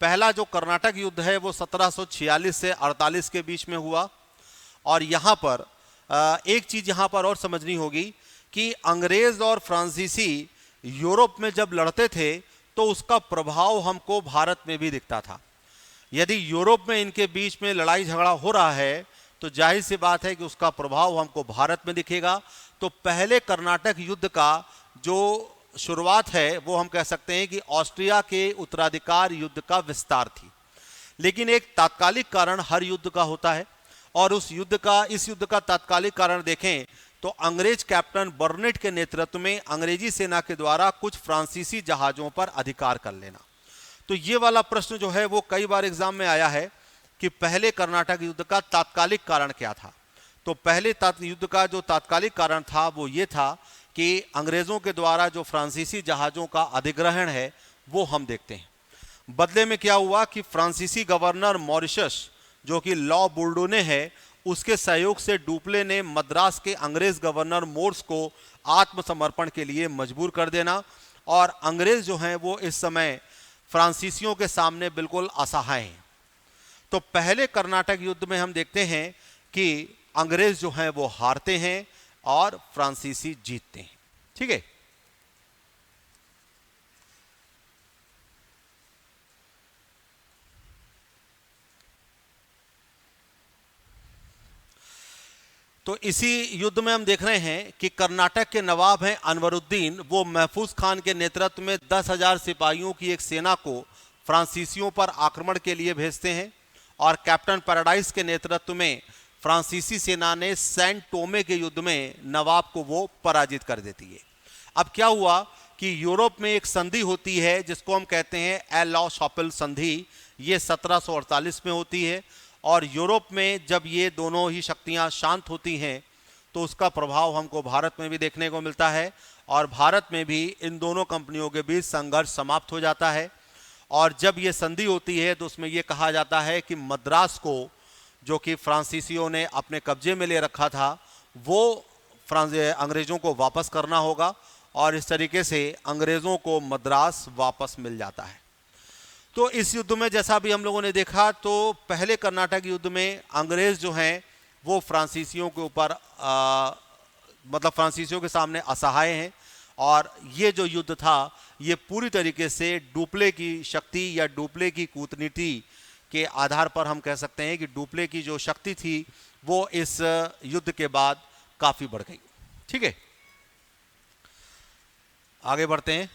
पहला जो कर्नाटक युद्ध है वो 1746 से 48 के बीच में हुआ, और यहाँ पर एक चीज यहां पर और समझनी होगी कि अंग्रेज और फ्रांसीसी यूरोप में जब लड़ते थे तो उसका प्रभाव हमको भारत में भी दिखता था। यदि यूरोप में इनके बीच में लड़ाई झगड़ा हो रहा है तो जाहिर सी बात है कि उसका प्रभाव हमको भारत में दिखेगा। तो पहले कर्नाटक युद्ध का जो शुरुआत है वो हम कह सकते हैं कि ऑस्ट्रिया के उत्तराधिकार युद्ध का विस्तार थी। लेकिन एक तात्कालिक कारण हर युद्ध का होता है और इस युद्ध का तात्कालिक कारण देखें तो अंग्रेज कैप्टन बर्नेट के नेतृत्व में अंग्रेजी सेना के द्वारा कुछ फ्रांसीसी जहाजों पर अधिकार कर लेना। तो ये वाला प्रश्न जो है वो कई बार एग्जाम में आया है कि पहले कर्नाटक युद्ध का तात्कालिक कारण क्या था। तो पहले युद्ध का जो तात्कालिक कारण था वो ये था कि अंग्रेजों के द्वारा जो फ्रांसीसी जहाजों का अधिग्रहण है वो हम देखते हैं। बदले में क्या हुआ कि फ्रांसीसी गवर्नर मॉरिशस जो कि लॉ बुर्डोने है उसके सहयोग से डुप्ले ने मद्रास के अंग्रेज गवर्नर मोर्स को आत्मसमर्पण के लिए मजबूर कर देना और अंग्रेज जो हैं वो इस समय फ्रांसीसियों के सामने बिल्कुल असहाय हैं। तो पहले कर्नाटक युद्ध में हम देखते हैं कि अंग्रेज जो हैं वो हारते हैं और फ्रांसीसी जीतते हैं। ठीक है, तो इसी युद्ध में हम देख रहे हैं कि कर्नाटक के नवाब हैं अनवरुद्दीन, वो महफूज खान के नेतृत्व में 10,000 सिपाहियों की एक सेना को फ्रांसीसियों पर आक्रमण के लिए भेजते हैं और कैप्टन पैराडाइज के नेतृत्व में फ्रांसीसी सेना ने सैंट टोमे के युद्ध में नवाब को वो पराजित कर देती है। अब क्या हुआ कि यूरोप में एक संधि होती है जिसको हम कहते हैं एल लॉ शॉपिल संधि, ये 1748 में होती है और यूरोप में जब ये दोनों ही शक्तियां शांत होती हैं तो उसका प्रभाव हमको भारत में भी देखने को मिलता है और भारत में भी इन दोनों कंपनियों के बीच संघर्ष समाप्त हो जाता है। और जब ये संधि होती है तो उसमें ये कहा जाता है कि मद्रास को जो कि फ्रांसीसियों ने अपने कब्जे में ले रखा था वो अंग्रेजों को वापस करना होगा और इस तरीके से अंग्रेजों को मद्रास वापस मिल जाता है। तो इस युद्ध में जैसा भी हम लोगों ने देखा तो पहले कर्नाटक युद्ध में अंग्रेज जो हैं वो फ्रांसीसियों के ऊपर मतलब फ्रांसीसियों के सामने असहाय हैं और ये जो युद्ध था ये पूरी तरीके से डुप्ले की शक्ति या डुप्ले की कूटनीति के आधार पर हम कह सकते हैं कि डुप्ले की जो शक्ति थी वो इस युद्ध के बाद काफी बढ़ गई। ठीक है, आगे बढ़ते हैं।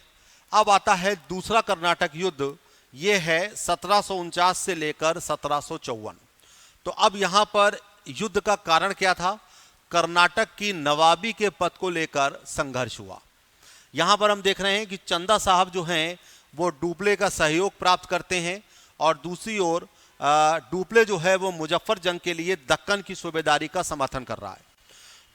अब आता है दूसरा कर्नाटक युद्ध, ये है 1749 से लेकर 1754। तो अब यहां पर युद्ध का कारण क्या था? कर्नाटक की नवाबी के पद को लेकर संघर्ष हुआ। यहां पर हम देख रहे हैं कि चंदा साहब जो हैं वो डुप्ले का सहयोग प्राप्त करते हैं और दूसरी ओर डुप्ले जो है वो मुजफ्फर जंग के लिए दक्कन की सूबेदारी का समर्थन कर रहा है।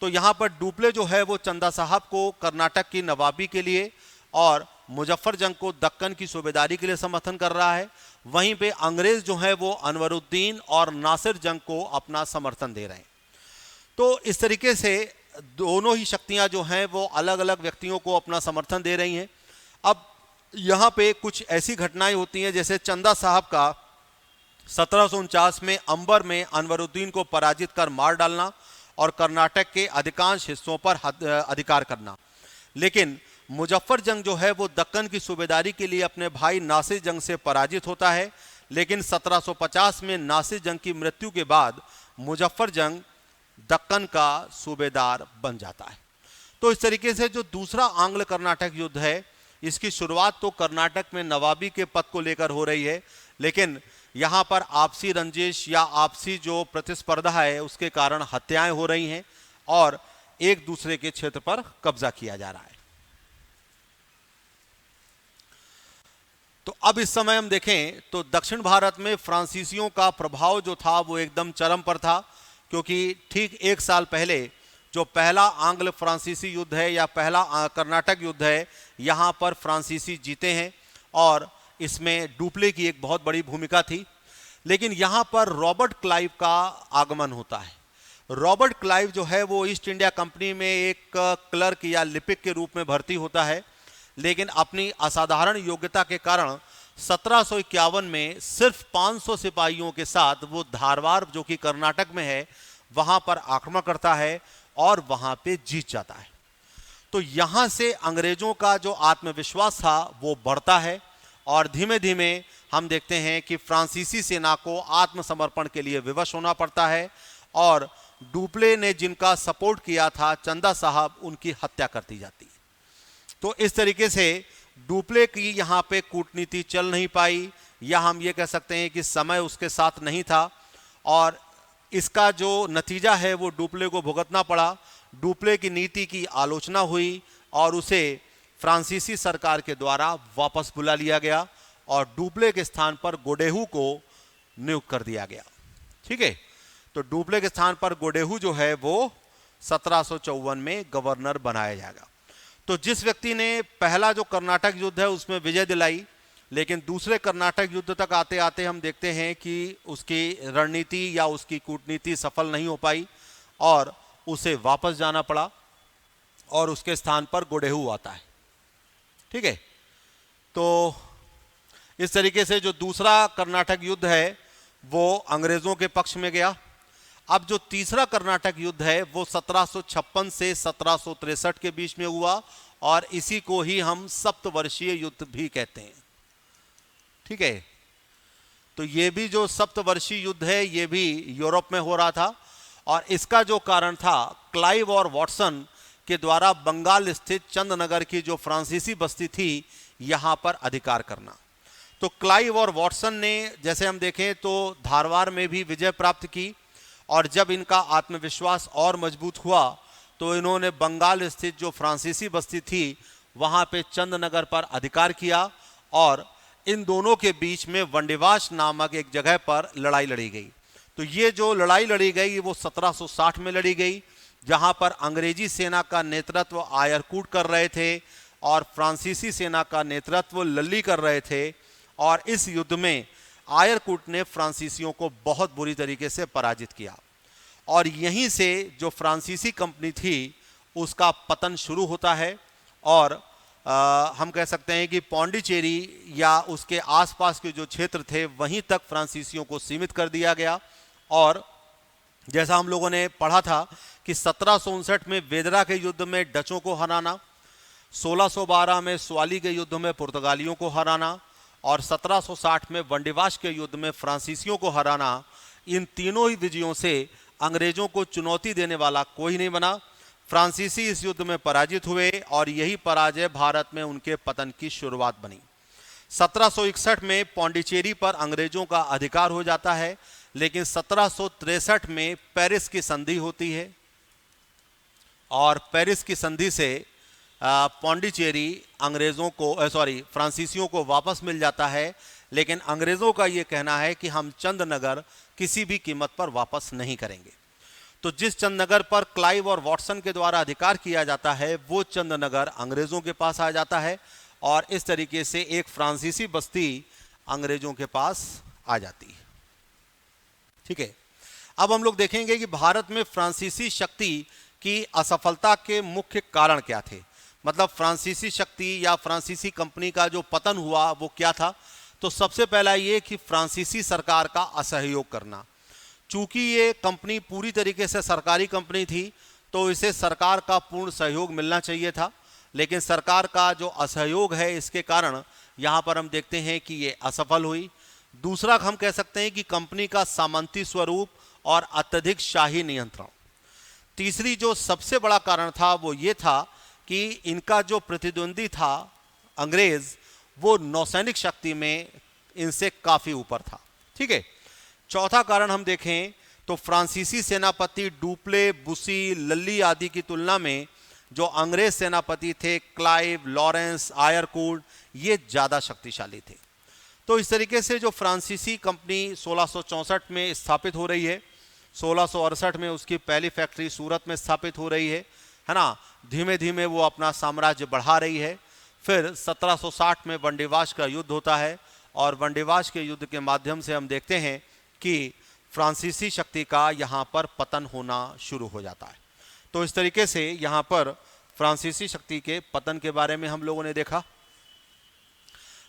तो यहां पर डुप्ले जो है वो चंदा साहब को कर्नाटक की नवाबी के लिए और मुजफ्फर जंग को दक्कन की सूबेदारी के लिए समर्थन कर रहा है। वहीं पे अंग्रेज जो है वो अनवरुद्दीन और नासिर जंग को अपना समर्थन दे रहे हैं। तो इस तरीके से दोनों ही शक्तियां जो हैं वो अलग अलग व्यक्तियों को अपना समर्थन दे रही हैं। अब यहाँ पे कुछ ऐसी घटनाएं होती हैं जैसे चंदा साहब का 1749 में अंबर में अनवरुद्दीन को पराजित कर मार डालना और कर्नाटक के अधिकांश हिस्सों पर अधिकार करना। लेकिन मुजफ्फर जंग जो है वो दक्कन की सूबेदारी के लिए अपने भाई नासिर जंग से पराजित होता है। लेकिन 1750 में नासिर जंग की मृत्यु के बाद मुजफ्फर जंग दक्कन का सूबेदार बन जाता है। तो इस तरीके से जो दूसरा आंग्ल कर्नाटक युद्ध है इसकी शुरुआत तो कर्नाटक में नवाबी के पद को लेकर हो रही है, लेकिन यहाँ पर आपसी रंजिश या आपसी जो प्रतिस्पर्धा है उसके कारण हत्याएं हो रही हैं और एक दूसरे के क्षेत्र पर कब्जा किया जा रहा है। तो अब इस समय हम देखें तो दक्षिण भारत में फ्रांसीसियों का प्रभाव जो था वो एकदम चरम पर था, क्योंकि ठीक एक साल पहले जो पहला आंग्ल फ्रांसीसी युद्ध है या पहला कर्नाटक युद्ध है यहाँ पर फ्रांसीसी जीते हैं और इसमें डुप्ले की एक बहुत बड़ी भूमिका थी। लेकिन यहाँ पर रॉबर्ट क्लाइव का आगमन होता है। रॉबर्ट क्लाइव जो है वो ईस्ट इंडिया कंपनी में एक क्लर्क या लिपिक के रूप में भर्ती होता है, लेकिन अपनी असाधारण योग्यता के कारण 1751 में सिर्फ 500 सिपाहियों के साथ वो धारवाड़ जो कि कर्नाटक में है वहां पर आक्रमण करता है और वहां पे जीत जाता है। तो यहां से अंग्रेजों का जो आत्मविश्वास था वो बढ़ता है और धीमे धीमे हम देखते हैं कि फ्रांसीसी सेना को आत्मसमर्पण के लिए विवश होना पड़ता है और डुप्ले ने जिनका सपोर्ट किया था चंदा साहब, उनकी हत्या कर दी जाती है। तो इस तरीके से डुप्ले की यहाँ पे कूटनीति चल नहीं पाई, या हम ये कह सकते हैं कि समय उसके साथ नहीं था और इसका जो नतीजा है वो डुप्ले को भुगतना पड़ा। डुप्ले की नीति की आलोचना हुई और उसे फ्रांसीसी सरकार के द्वारा वापस बुला लिया गया और डुप्ले के स्थान पर गोडेहू को नियुक्त कर दिया गया। ठीक है, तो डुप्ले के स्थान पर गोडेहू जो है वो 1754 में गवर्नर बनाया जाएगा। तो जिस व्यक्ति ने पहला जो कर्नाटक युद्ध है उसमें विजय दिलाई, लेकिन दूसरे कर्नाटक युद्ध तक आते आते हम देखते हैं कि उसकी रणनीति या उसकी कूटनीति सफल नहीं हो पाई और उसे वापस जाना पड़ा और उसके स्थान पर गोडेहू आता है। ठीक है, तो इस तरीके से जो दूसरा कर्नाटक युद्ध है वो अंग्रेजों के पक्ष में गया। अब जो तीसरा कर्नाटक युद्ध है वो 1756 से 1763 के बीच में हुआ और इसी को ही हम सप्तवर्षीय युद्ध भी कहते हैं। ठीक है, तो ये भी जो सप्तवर्षीय युद्ध है ये भी यूरोप में हो रहा था और इसका जो कारण था क्लाइव और वॉटसन के द्वारा बंगाल स्थित चंदनगर की जो फ्रांसीसी बस्ती थी यहाँ पर अधिकार करना। तो क्लाइव और वॉटसन ने, जैसे हम देखें तो धारवाड़ में भी विजय प्राप्त की और जब इनका आत्मविश्वास और मजबूत हुआ तो इन्होंने बंगाल स्थित जो फ्रांसीसी बस्ती थी वहाँ पे चंदनगर पर अधिकार किया और इन दोनों के बीच में वंडिवाश नामक एक जगह पर लड़ाई लड़ी गई। तो ये जो लड़ाई लड़ी गई वो 1760 में लड़ी गई, जहां पर अंग्रेजी सेना का नेतृत्व आयरकूट कर रहे थे और फ्रांसीसी सेना का नेतृत्व लल्ली कर रहे थे और इस युद्ध में आयरकूट ने फ्रांसीसियों को बहुत बुरी तरीके से पराजित किया और यहीं से जो फ्रांसीसी कंपनी थी उसका पतन शुरू होता है और हम कह सकते हैं कि पौंडीचेरी या उसके आसपास के जो क्षेत्र थे वहीं तक फ्रांसीसियों को सीमित कर दिया गया। और जैसा हम लोगों ने पढ़ा था कि 1759 में वेदरा के युद्ध में डचों को हराना, 1612 में स्वाली के युद्ध में पुर्तगालियों को हराना और 1760 में वंडिवाश के युद्ध में फ्रांसीसियों को हराना, इन तीनों ही विजयों से अंग्रेजों को चुनौती देने वाला कोई नहीं बना। फ्रांसीसी इस युद्ध में पराजित हुए और यही पराजय भारत में उनके पतन की शुरुआत बनी। 1761 में पौंडीचेरी पर अंग्रेजों का अधिकार हो जाता है, लेकिन 1763 में पेरिस की संधि होती है और पेरिस की संधि से पौंडीचेरी अंग्रेजों को फ्रांसीसियों को वापस मिल जाता है, लेकिन अंग्रेजों का ये कहना है कि हम चंदनगर किसी भी कीमत पर वापस नहीं करेंगे। तो जिस चंदनगर पर क्लाइव और वॉटसन के द्वारा अधिकार किया जाता है वो चंदनगर अंग्रेजों के पास आ जाता है और इस तरीके से एक फ्रांसीसी बस्ती अंग्रेजों के पास आ जाती है। ठीक है, अब हम लोग देखेंगे कि भारत में फ्रांसीसी शक्ति की असफलता के मुख्य कारण क्या थे। मतलब फ्रांसीसी शक्ति या फ्रांसीसी कंपनी का जो पतन हुआ वो क्या था। तो सबसे पहला ये कि फ्रांसीसी सरकार का असहयोग करना। चूंकि ये कंपनी पूरी तरीके से सरकारी कंपनी थी तो इसे सरकार का पूर्ण सहयोग मिलना चाहिए था, लेकिन सरकार का जो असहयोग है इसके कारण यहाँ पर हम देखते हैं कि ये असफल हुई। दूसरा हम कह सकते हैं कि कंपनी का सामंती स्वरूप और अत्यधिक शाही नियंत्रण। तीसरी जो सबसे बड़ा कारण था वो ये था कि इनका जो प्रतिद्वंदी था अंग्रेज वो नौसैनिक शक्ति में इनसे काफ़ी ऊपर था। ठीक है, चौथा कारण हम देखें तो फ्रांसीसी सेनापति डुप्ले, बुसी, लल्ली आदि की तुलना में जो अंग्रेज सेनापति थे क्लाइव, लॉरेंस, आयरकूट, ये ज़्यादा शक्तिशाली थे। तो इस तरीके से जो फ्रांसीसी कंपनी 1664 में स्थापित हो रही है, 1668 में उसकी पहली फैक्ट्री सूरत में स्थापित हो रही है ना, धीमे धीमे वो अपना साम्राज्य बढ़ा रही है। फिर 1760 में वंडिवाश का युद्ध होता है और वंडिवाश के युद्ध के माध्यम से हम देखते हैं कि फ्रांसीसी शक्ति का यहाँ पर पतन होना शुरू हो जाता है। तो इस तरीके से यहाँ पर फ्रांसीसी शक्ति के पतन के बारे में हम लोगों ने देखा।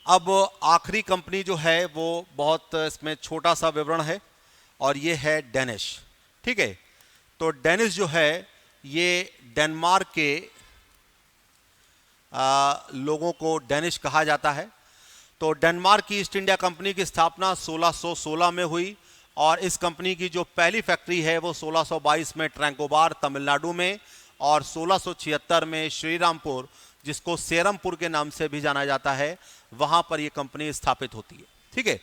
अब आखिरी कंपनी जो है वो बहुत इसमें छोटा सा विवरण है और ये है डेनिश। ठीक है, तो डेनिश जो है ये डेनमार्क के लोगों को डेनिश कहा जाता है। तो डेनमार्क की ईस्ट इंडिया कंपनी की स्थापना 1616 में हुई और इस कंपनी की जो पहली फैक्ट्री है वो 1622 में ट्रैंकोबार तमिलनाडु में और 1676 में श्रीरामपुर, जिसको सेरमपुर के नाम से भी जाना जाता है, वहां पर यह कंपनी स्थापित होती है। ठीक है,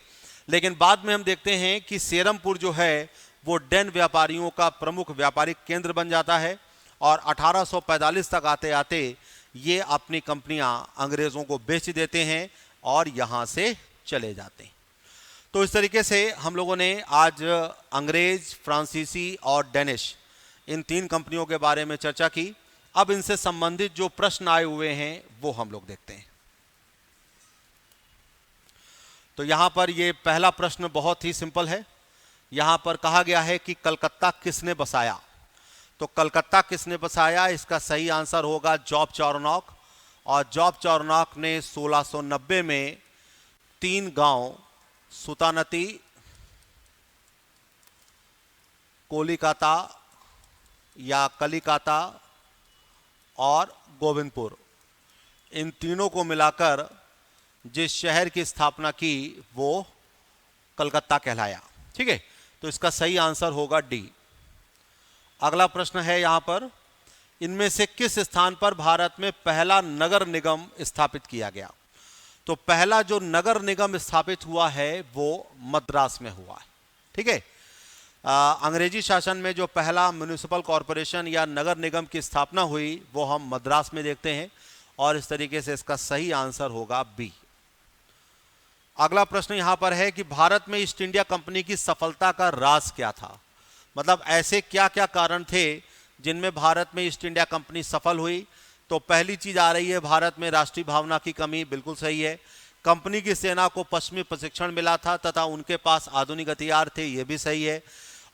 लेकिन बाद में हम देखते हैं कि सेरमपुर जो है वो डेन व्यापारियों का प्रमुख व्यापारिक केंद्र बन जाता है और 1845 तक आते आते ये अपनी कंपनियां अंग्रेजों को बेच देते हैं और यहां से चले जाते हैं। तो इस तरीके से हम लोगों ने आज अंग्रेज, फ्रांसीसी और डेनिश इन तीन कंपनियों के बारे में चर्चा की। अब इनसे संबंधित जो प्रश्न आए हुए हैं वो हम लोग देखते हैं। तो यहां पर ये पहला प्रश्न बहुत ही सिंपल है। यहां पर कहा गया है कि कलकत्ता किसने बसाया। तो कलकत्ता किसने बसाया, इसका सही आंसर होगा जॉब चार्नोक। और जॉब चार्नोक ने 1690 में 3 गांव सुतानती, कोलिकाता या कलिकाता और गोविंदपुर, इन तीनों को मिलाकर जिस शहर की स्थापना की वो कलकत्ता कहलाया। ठीक है, तो इसका सही आंसर होगा डी। अगला प्रश्न है यहां पर, इनमें से किस स्थान पर भारत में पहला नगर निगम स्थापित किया गया। तो पहला जो नगर निगम स्थापित हुआ है वो मद्रास में हुआ है। ठीक है, अंग्रेजी शासन में जो पहला म्युनिसिपल कॉरपोरेशन या नगर निगम की स्थापना हुई वो हम मद्रास में देखते हैं और इस तरीके से इसका सही आंसर होगा बी। अगला प्रश्न यहां पर है कि भारत में ईस्ट इंडिया कंपनी की सफलता का राज क्या था। मतलब ऐसे क्या क्या कारण थे जिनमें भारत में ईस्ट इंडिया कंपनी सफल हुई। तो पहली चीज आ रही है भारत में राष्ट्रीय भावना की कमी, बिल्कुल सही है। कंपनी की सेना को पश्चिमी प्रशिक्षण मिला था तथा उनके पास आधुनिक हथियार थे, यह भी सही है।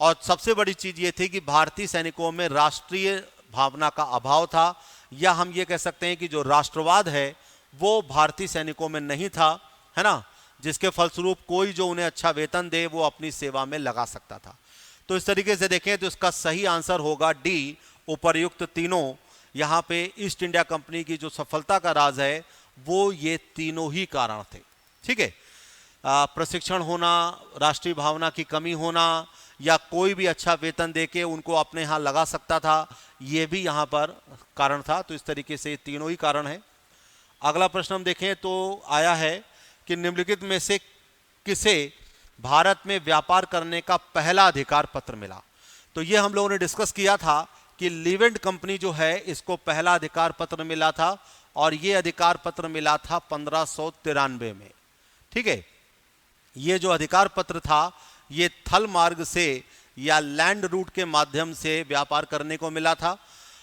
और सबसे बड़ी चीज ये थी कि भारतीय सैनिकों में राष्ट्रीय भावना का अभाव था, या हम ये कह सकते हैं कि जो राष्ट्रवाद है वो भारतीय सैनिकों में नहीं था, है ना, जिसके फलस्वरूप कोई जो उन्हें अच्छा वेतन दे वो अपनी सेवा में लगा सकता था। तो इस तरीके से देखें तो इसका सही आंसर होगा डी, उपर्युक्त तीनों। यहाँ पे ईस्ट इंडिया कंपनी की जो सफलता का राज है वो ये तीनों ही कारण थे। ठीक है, प्रशिक्षण होना, राष्ट्रीय भावना की कमी होना, या कोई भी अच्छा वेतन देके उनको अपने यहाँ लगा सकता था, ये भी यहाँ पर कारण था। तो इस तरीके से तीनों ही कारण है। अगला प्रश्न हम देखें तो आया है कि निम्नलिखित में से किसे भारत में व्यापार करने का पहला अधिकार पत्र मिला। तो ये हम लोगों ने डिस्कस किया था कि लीवेंट कंपनी जो है इसको पहला अधिकार पत्र मिला था और ये अधिकार पत्र मिला था 1593 में। ठीक है, ये जो अधिकार पत्र था ये थल मार्ग से या लैंड रूट के माध्यम से व्यापार करने को मिला था।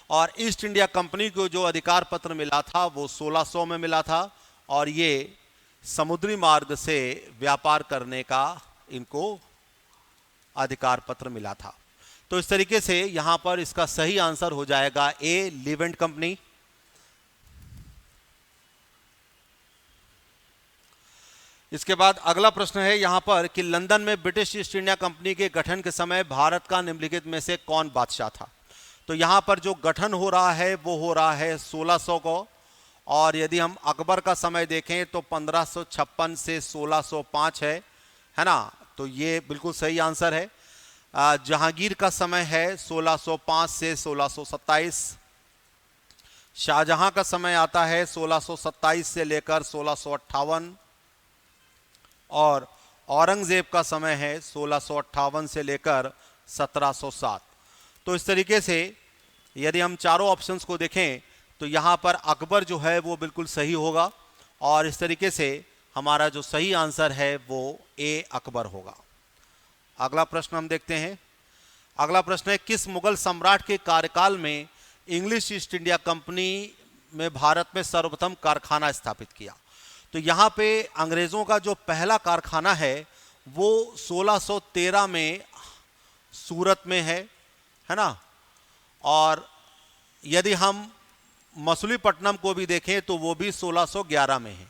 और ईस्ट इंडिया कंपनी को जो अधिकार पत्र मिला था वो 1600 में मिला था और ये समुद्री मार्ग से व्यापार करने का इनको अधिकार पत्र मिला था। तो इस तरीके से यहां पर इसका सही आंसर हो जाएगा ए, लीवेंट कंपनी। इसके बाद अगला प्रश्न है यहां पर कि लंदन में ब्रिटिश ईस्ट इंडिया कंपनी के गठन के समय भारत का निम्नलिखित में से कौन बादशाह था। तो यहां पर जो गठन हो रहा है वो हो रहा है 1600 को, और यदि हम अकबर का समय देखें तो 1556 से 1605 है ना, तो ये बिल्कुल सही आंसर है। जहांगीर का समय है 1605 से 1627। शाहजहां का समय आता है 1627 से लेकर 1658 और औरंगजेब का समय है 1658 से लेकर 1707। तो इस तरीके से यदि हम चारों ऑप्शंस को देखें तो यहाँ पर अकबर जो है वो बिल्कुल सही होगा और इस तरीके से हमारा जो सही आंसर है वो ए, अकबर होगा। अगला प्रश्न हम देखते हैं। अगला प्रश्न है किस मुगल सम्राट के कार्यकाल में इंग्लिश ईस्ट इंडिया कंपनी में भारत में सर्वप्रथम कारखाना स्थापित किया। तो यहाँ पे अंग्रेज़ों का जो पहला कारखाना है वो 1613 में सूरत में है ना, और यदि हम मसूलीपट्टनम को भी देखें तो वो भी 1611 में है।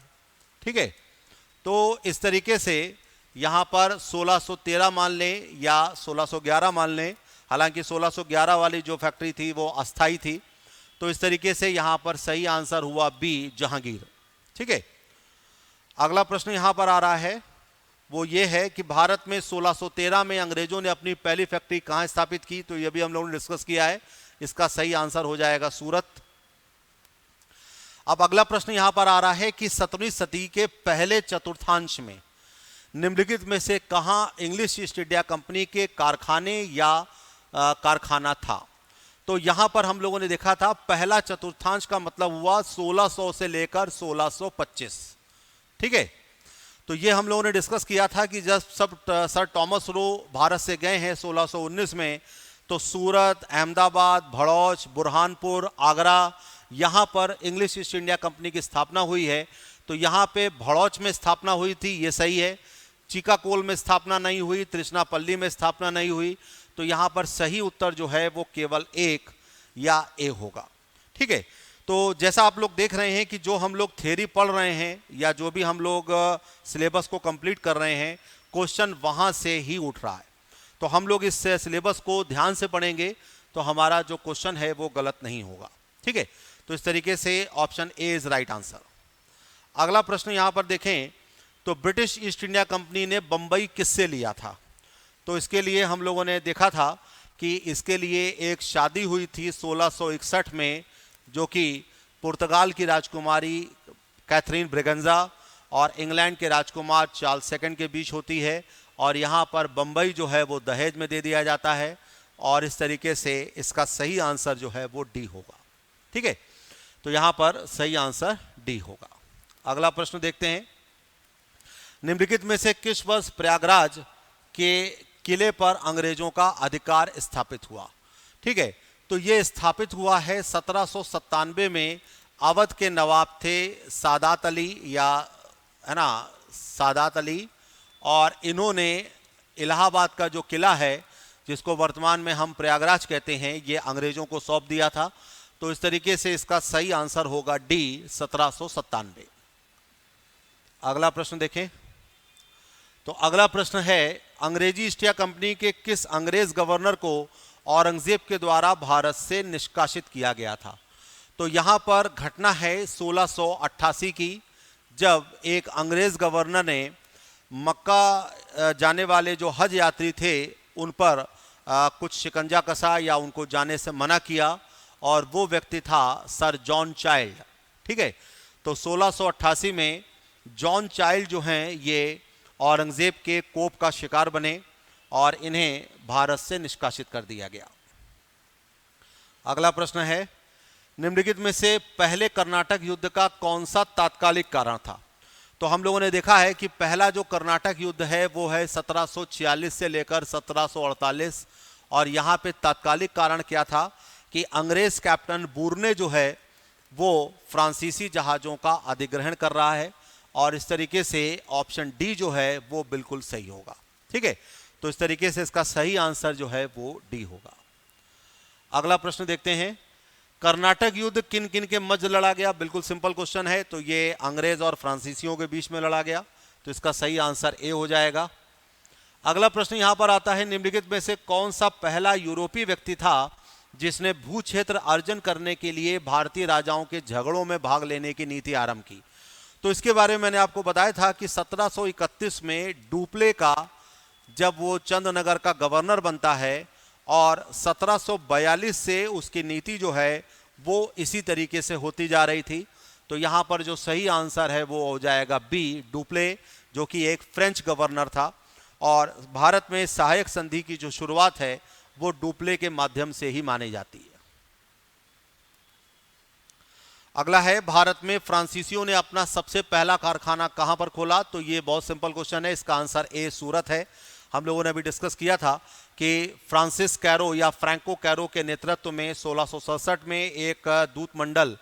ठीक है, तो इस तरीके से यहाँ पर 1613 मान लें या 1611 मान लें, हालांकि 1611 वाली जो फैक्ट्री थी वो अस्थाई थी। तो इस तरीके से यहाँ पर सही आंसर हुआ बी, जहांगीर। ठीक है, अगला प्रश्न यहाँ पर आ रहा है, वो ये है कि भारत में 1613 में अंग्रेजों ने अपनी पहली फैक्ट्री कहाँ स्थापित की। तो ये भी हम लोगों ने डिस्कस किया है, इसका सही आंसर हो जाएगा सूरत। अब अगला प्रश्न यहां पर आ रहा है कि 17वीं सदी के पहले चतुर्थांश में निम्नलिखित में से कहां इंग्लिश ईस्ट इंडिया कंपनी के कारखाने या कारखाना था। तो यहां पर हम लोगों ने देखा था पहला चतुर्थांश का मतलब हुआ 1600 से लेकर 1625। ठीक है, तो ये हम लोगों ने डिस्कस किया था कि जब सर टॉमस रो भारत से गए हैं 1619 में, तो सूरत, अहमदाबाद, भड़ौच, बुरहानपुर, आगरा, यहाँ पर इंग्लिश ईस्ट इंडिया कंपनी की स्थापना हुई है। तो यहाँ पे भड़ौच में स्थापना हुई थी, ये सही है। चिकाकोल में स्थापना नहीं हुई, तृष्णापल्ली में स्थापना नहीं हुई। तो यहाँ पर सही उत्तर जो है वो केवल एक या ए होगा। ठीक है, तो जैसा आप लोग देख रहे हैं कि जो हम लोग थ्योरी पढ़ रहे हैं या जो भी हम लोग सिलेबस को कंप्लीट कर रहे हैं, क्वेश्चन वहाँ से ही उठ रहा है। तो हम लोग इस सिलेबस को ध्यान से पढ़ेंगे तो हमारा जो क्वेश्चन है वो गलत नहीं होगा। ठीक है, तो इस तरीके से option A is right answer. अगला प्रश्न यहाँ पर देखें तो ब्रिटिश ईस्ट इंडिया कंपनी ने बंबई किससे लिया था। तो इसके लिए हम लोगों ने देखा था कि इसके लिए एक शादी हुई थी 1661 में, जो कि पुर्तगाल की राजकुमारी कैथरीन ब्रिगंजा और इंग्लैंड के राजकुमार चार्ल्स सेकंड के बीच होती है। और यहाँ पर बंबई जो है वो दहेज में दे दिया जाता है, और इस तरीके से इसका सही आंसर जो है वो डी होगा। ठीक है, तो यहाँ पर सही आंसर डी होगा। अगला प्रश्न देखते हैं, निम्नलिखित में से किस वर्ष प्रयागराज के किले पर अंग्रेजों का अधिकार स्थापित हुआ। ठीक है, तो ये स्थापित हुआ है 1797 में। अवध के नवाब थे सादात अली, या है ना सादात अली, और इन्होंने इलाहाबाद का जो किला है जिसको वर्तमान में हम प्रयागराज कहते हैं, ये अंग्रेजों को सौंप दिया था। तो इस तरीके से इसका सही आंसर होगा डी, 1797। अगला प्रश्न देखें, तो अगला प्रश्न है, अंग्रेजी ईस्ट इंडिया कंपनी के किस अंग्रेज गवर्नर को औरंगजेब के द्वारा भारत से निष्कासित किया गया था। तो यहाँ पर घटना है 1688 की, जब एक अंग्रेज गवर्नर ने मक्का जाने वाले जो हज यात्री थे उन पर कुछ शिकंजा कसा या उनको जाने से मना किया, और वो व्यक्ति था सर जॉन चाइल्ड। ठीक है, तो 1688 में जॉन चाइल्ड जो हैं ये औरंगजेब के कोप का शिकार बने और इन्हें भारत से निष्कासित कर दिया गया। अगला प्रश्न है, निम्नलिखित में से पहले कर्नाटक युद्ध का कौन सा तात्कालिक कारण था। तो हम लोगों ने देखा है कि पहला जो कर्नाटक युद्ध है वो है 1746 से लेकर 1748, और यहाँ पे तात्कालिक कारण क्या था कि अंग्रेज कैप्टन बुर्ने जो है वो फ्रांसीसी जहाज़ों का अधिग्रहण कर रहा है, और इस तरीके से ऑप्शन डी जो है वो बिल्कुल सही होगा। ठीक है, तो इस तरीके से इसका सही आंसर जो है वो डी होगा। अगला प्रश्न देखते हैं, कर्नाटक युद्ध किन किन के मध्य लड़ा गया। बिल्कुल सिंपल क्वेश्चन है, तो ये अंग्रेज और फ्रांसीसियों के बीच में लड़ा गया, तो इसका सही आंसर ए हो जाएगा। अगला प्रश्न यहां पर आता है, निम्नलिखित में से कौन सा पहला यूरोपीय व्यक्ति था जिसने भू क्षेत्र अर्जन करने के लिए भारतीय राजाओं के झगड़ों में भाग लेने की नीति आरंभ की। तो इसके बारे में मैंने आपको बताया था कि 1731 में डुप्ले का जब वो चंदनगर का गवर्नर बनता है, और 1742 से उसकी नीति जो है वो इसी तरीके से होती जा रही थी। तो यहाँ पर जो सही आंसर है वो हो जाएगा बी, डुप्ले, जो कि एक फ्रेंच गवर्नर था, और भारत में सहायक संधि की जो शुरुआत है वो डुप्ले के माध्यम से ही मानी जाती है। अगला है, भारत में फ्रांसीसियों ने अपना सबसे पहला कारखाना कहां पर खोला। तो ये बहुत सिंपल क्वेश्चन है, इसका आंसर ए, सूरत है। हम लोगों ने अभी डिस्कस किया था कि फ्रांसिस कैरो या फ्रैंको कैरो के नेतृत्व में 1667 में एक दूत मंडल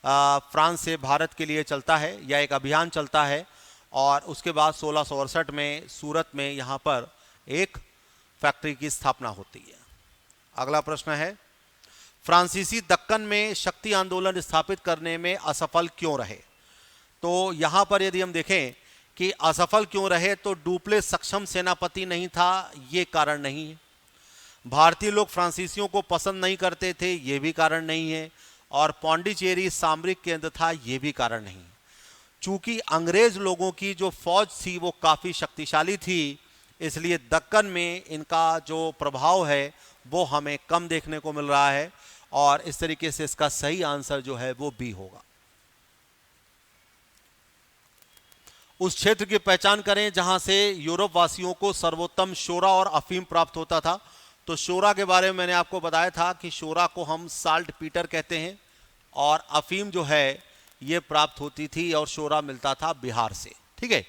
फ्रांस से भारत के लिए चलता है, या एक अभियान चलता है, और उसके बाद 1668 में सूरत में यहाँ पर एक फैक्ट्री की स्थापना होती है। अगला प्रश्न है, फ्रांसीसी दक्कन में शक्ति आंदोलन स्थापित करने में असफल क्यों रहे। तो यहाँ पर यदि हम देखें कि असफल क्यों रहे, तो डुप्ले सक्षम सेनापति नहीं था, ये कारण नहीं है। भारतीय लोग फ्रांसीसियों को पसंद नहीं करते थे, ये भी कारण नहीं है। और पौंडीचेरी सामरिक केंद्र था, ये भी कारण नहीं। चूंकि अंग्रेज लोगों की जो फौज थी वो काफ़ी शक्तिशाली थी, इसलिए दक्कन में इनका जो प्रभाव है वो हमें कम देखने को मिल रहा है। और इस तरीके से इसका सही आंसर जो है वो बी होगा। उस क्षेत्र की पहचान करें जहां से यूरोप वासियों को सर्वोत्तम शोरा और अफीम प्राप्त होता था। तो शोरा के बारे में मैंने आपको बताया था कि शोरा को हम साल्ट पीटर कहते हैं, और अफीम जो है ये प्राप्त होती थी और शोरा मिलता था बिहार से। ठीक है,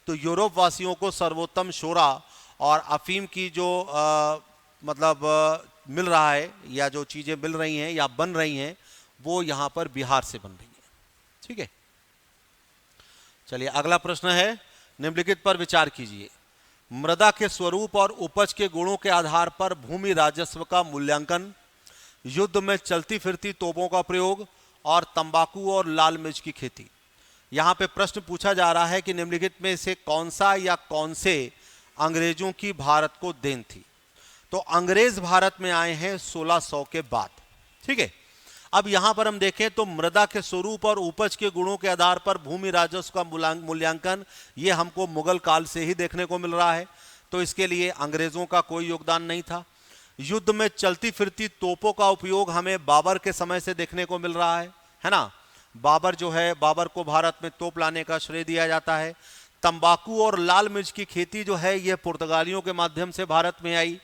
तो यूरोप वासियों को सर्वोत्तम शोरा और अफीम की जो मिल रहा है, या जो चीज़ें मिल रही हैं या बन रही हैं, वो यहाँ पर बिहार से बन रही हैं। ठीक है, चलिए अगला प्रश्न है, निम्नलिखित पर विचार कीजिए। मृदा के स्वरूप और उपज के गुणों के आधार पर भूमि राजस्व का मूल्यांकन, युद्ध में चलती फिरती तोपों का प्रयोग, और तंबाकू और लाल मिर्च की खेती। यहाँ पे प्रश्न पूछा जा रहा है कि निम्नलिखित में से कौन सा या कौन से अंग्रेजों की भारत को देन थी। तो अंग्रेज भारत में आए हैं 1600 के बाद। ठीक है, अब यहां पर हम देखें तो मृदा के स्वरूप और उपज के गुणों के आधार पर भूमि राजस्व का मूल्यांकन, ये हमको मुगल काल से ही देखने को मिल रहा है, तो इसके लिए अंग्रेजों का कोई योगदान नहीं था। युद्ध में चलती फिरती तोपों का उपयोग हमें बाबर के समय से देखने को मिल रहा है ना। बाबर जो है, बाबर को भारत में तोप लाने का श्रेय दिया जाता है। तंबाकू और लाल मिर्च की खेती जो है ये पुर्तगालियों के माध्यम से भारत में आई।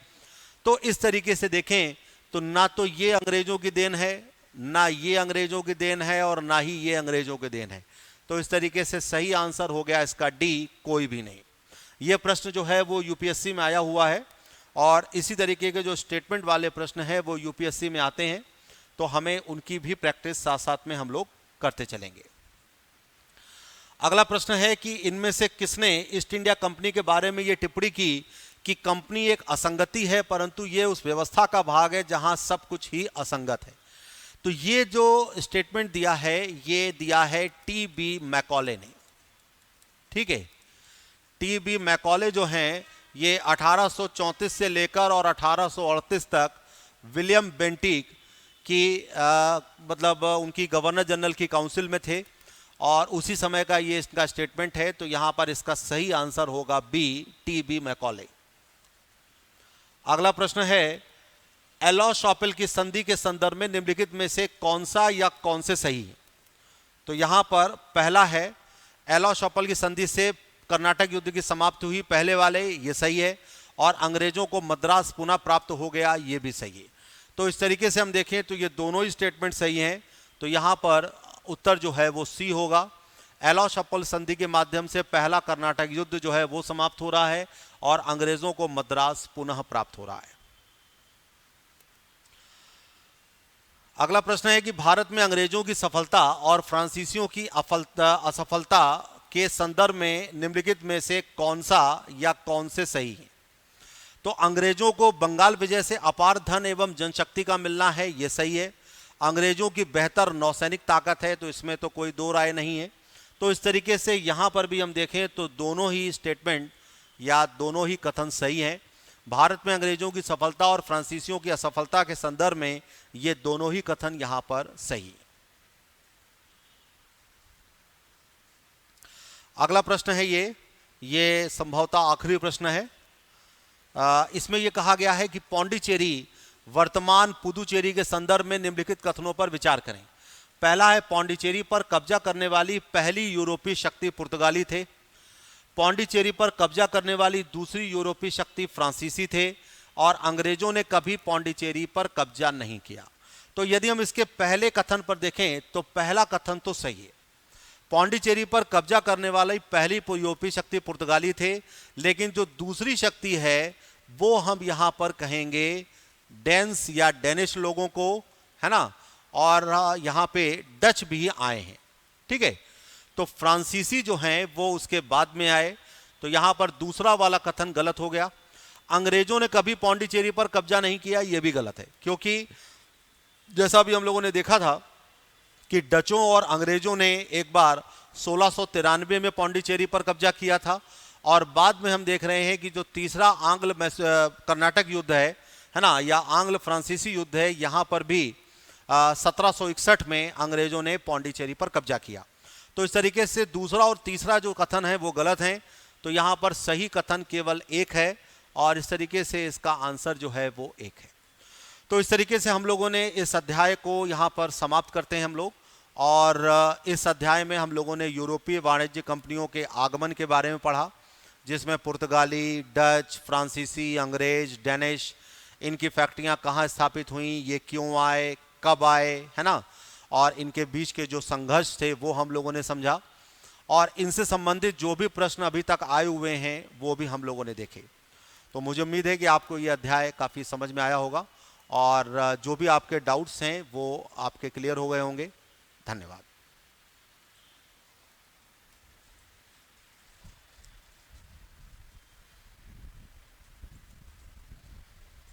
तो इस तरीके से देखें तो ना तो ये अंग्रेजों की देन है, ना ये अंग्रेजों की देन है, और ना ही ये अंग्रेजों की देन है। तो इस तरीके से सही आंसर हो गया इसका डी, कोई भी नहीं। ये प्रश्न जो है वो यूपीएससी में आया हुआ है, और इसी तरीके के जो स्टेटमेंट वाले प्रश्न है वो यूपीएससी में आते हैं, तो हमें उनकी भी प्रैक्टिस साथ साथ में हम लोग करते चलेंगे। अगला प्रश्न है कि इनमें से किसने ईस्ट इंडिया कंपनी के बारे में ये टिप्पणी की कि कंपनी एक असंगति है, परंतु ये उस व्यवस्था का भाग है जहां सब कुछ ही असंगत है। तो ये जो स्टेटमेंट दिया है ये दिया है टी.बी. मैकॉले ने। ठीक है, टी.बी. मैकॉले जो हैं ये 1834 से लेकर और 1838 तक विलियम बेंटिक की उनकी गवर्नर जनरल की काउंसिल में थे, और उसी समय का ये इसका स्टेटमेंट है। तो यहां पर इसका सही आंसर होगा बी, टी.बी. मैकॉले। अगला प्रश्न है, एलो शॉपेल की संधि के संदर्भ में निम्नलिखित में से कौन सा या कौन से सही है। तो यहां पर पहला है, एलो शॉपेल की संधि से कर्नाटक युद्ध की समाप्ति हुई, पहले वाले ये सही है, और अंग्रेजों को मद्रास पुनः प्राप्त हो गया, ये भी सही है। तो इस तरीके से हम देखें तो ये दोनों ही स्टेटमेंट सही हैं। तो यहां पर उत्तर जो है वो सी होगा। एलो शॉपेल संधि के माध्यम से पहला कर्नाटक युद्ध जो है वो समाप्त हो रहा है, और अंग्रेजों को मद्रास पुनः प्राप्त हो रहा है। अगला प्रश्न है कि भारत में अंग्रेजों की सफलता और फ्रांसीसियों की असफलता के संदर्भ में निम्नलिखित में से कौन सा या कौन से सही है। तो अंग्रेजों को बंगाल विजय से अपार धन एवं जनशक्ति का मिलना है, ये सही है। अंग्रेजों की बेहतर नौसैनिक ताकत है, तो इसमें तो कोई दो राय नहीं है। तो इस तरीके से यहाँ पर भी हम देखें तो दोनों ही स्टेटमेंट या दोनों ही कथन सही हैं। भारत में अंग्रेजों की सफलता और फ्रांसीसियों की असफलता के संदर्भ में ये दोनों ही कथन यहाँ पर सही है। अगला प्रश्न है ये संभवतः आखिरी प्रश्न है। इसमें यह कहा गया है कि पौंडीचेरी वर्तमान पुदुचेरी के संदर्भ में निम्नलिखित कथनों पर विचार करें। पहला है, पौंडीचेरी पर कब्जा करने वाली पहली यूरोपीय शक्ति पुर्तगाली थे। पौंडीचेरी पर कब्जा करने वाली दूसरी यूरोपीय शक्ति फ्रांसीसी थे, और अंग्रेजों ने कभी पौंडीचेरी पर कब्जा नहीं किया। तो यदि हम इसके पहले कथन पर देखें तो पहला कथन तो सही है। पौंडीचेरी पर कब्जा करने वाली पहली यूरोपीय शक्ति पुर्तगाली थे, लेकिन जो दूसरी शक्ति है वो हम यहाँ पर कहेंगे डेन्स या डेनिश लोगों को, है ना, और यहाँ पे डच भी आए हैं। ठीक है, तो फ्रांसीसी जो हैं वो उसके बाद में आए, तो यहाँ पर दूसरा वाला कथन गलत हो गया। अंग्रेजों ने कभी पौंडीचेरी पर कब्जा नहीं किया, ये भी गलत है, क्योंकि जैसा भी हम लोगों ने देखा था कि डचों और अंग्रेजों ने एक बार 1693 में पौंडीचेरी पर कब्जा किया था, और बाद में हम देख रहे हैं कि जो तीसरा आंग्ल कर्नाटक युद्ध है है ना, या आंग्ल फ्रांसीसी युद्ध है, यहाँ पर भी 1761 में अंग्रेजों ने पौंडीचेरी पर कब्जा किया। तो इस तरीके से दूसरा और तीसरा जो कथन है वो गलत है। तो यहाँ पर सही कथन केवल एक है और इस तरीके से इसका आंसर जो है वो एक है। तो इस तरीके से हम लोगों ने इस अध्याय को यहाँ पर समाप्त करते हैं हम लोग। और इस अध्याय में हम लोगों ने यूरोपीय वाणिज्य कंपनियों के आगमन के बारे में पढ़ा, जिसमें पुर्तगाली, डच, फ्रांसीसी, अंग्रेज, डेनिश, इनकी फैक्ट्रियाँ कहाँ स्थापित हुई, ये क्यों आए, कब आए, है ना, और इनके बीच के जो संघर्ष थे वो हम लोगों ने समझा। और इनसे संबंधित जो भी प्रश्न अभी तक आए हुए हैं वो भी हम लोगों ने देखे। तो मुझे उम्मीद है कि आपको ये अध्याय काफ़ी समझ में आया होगा और जो भी आपके डाउट्स हैं वो आपके क्लियर हो गए होंगे। धन्यवाद।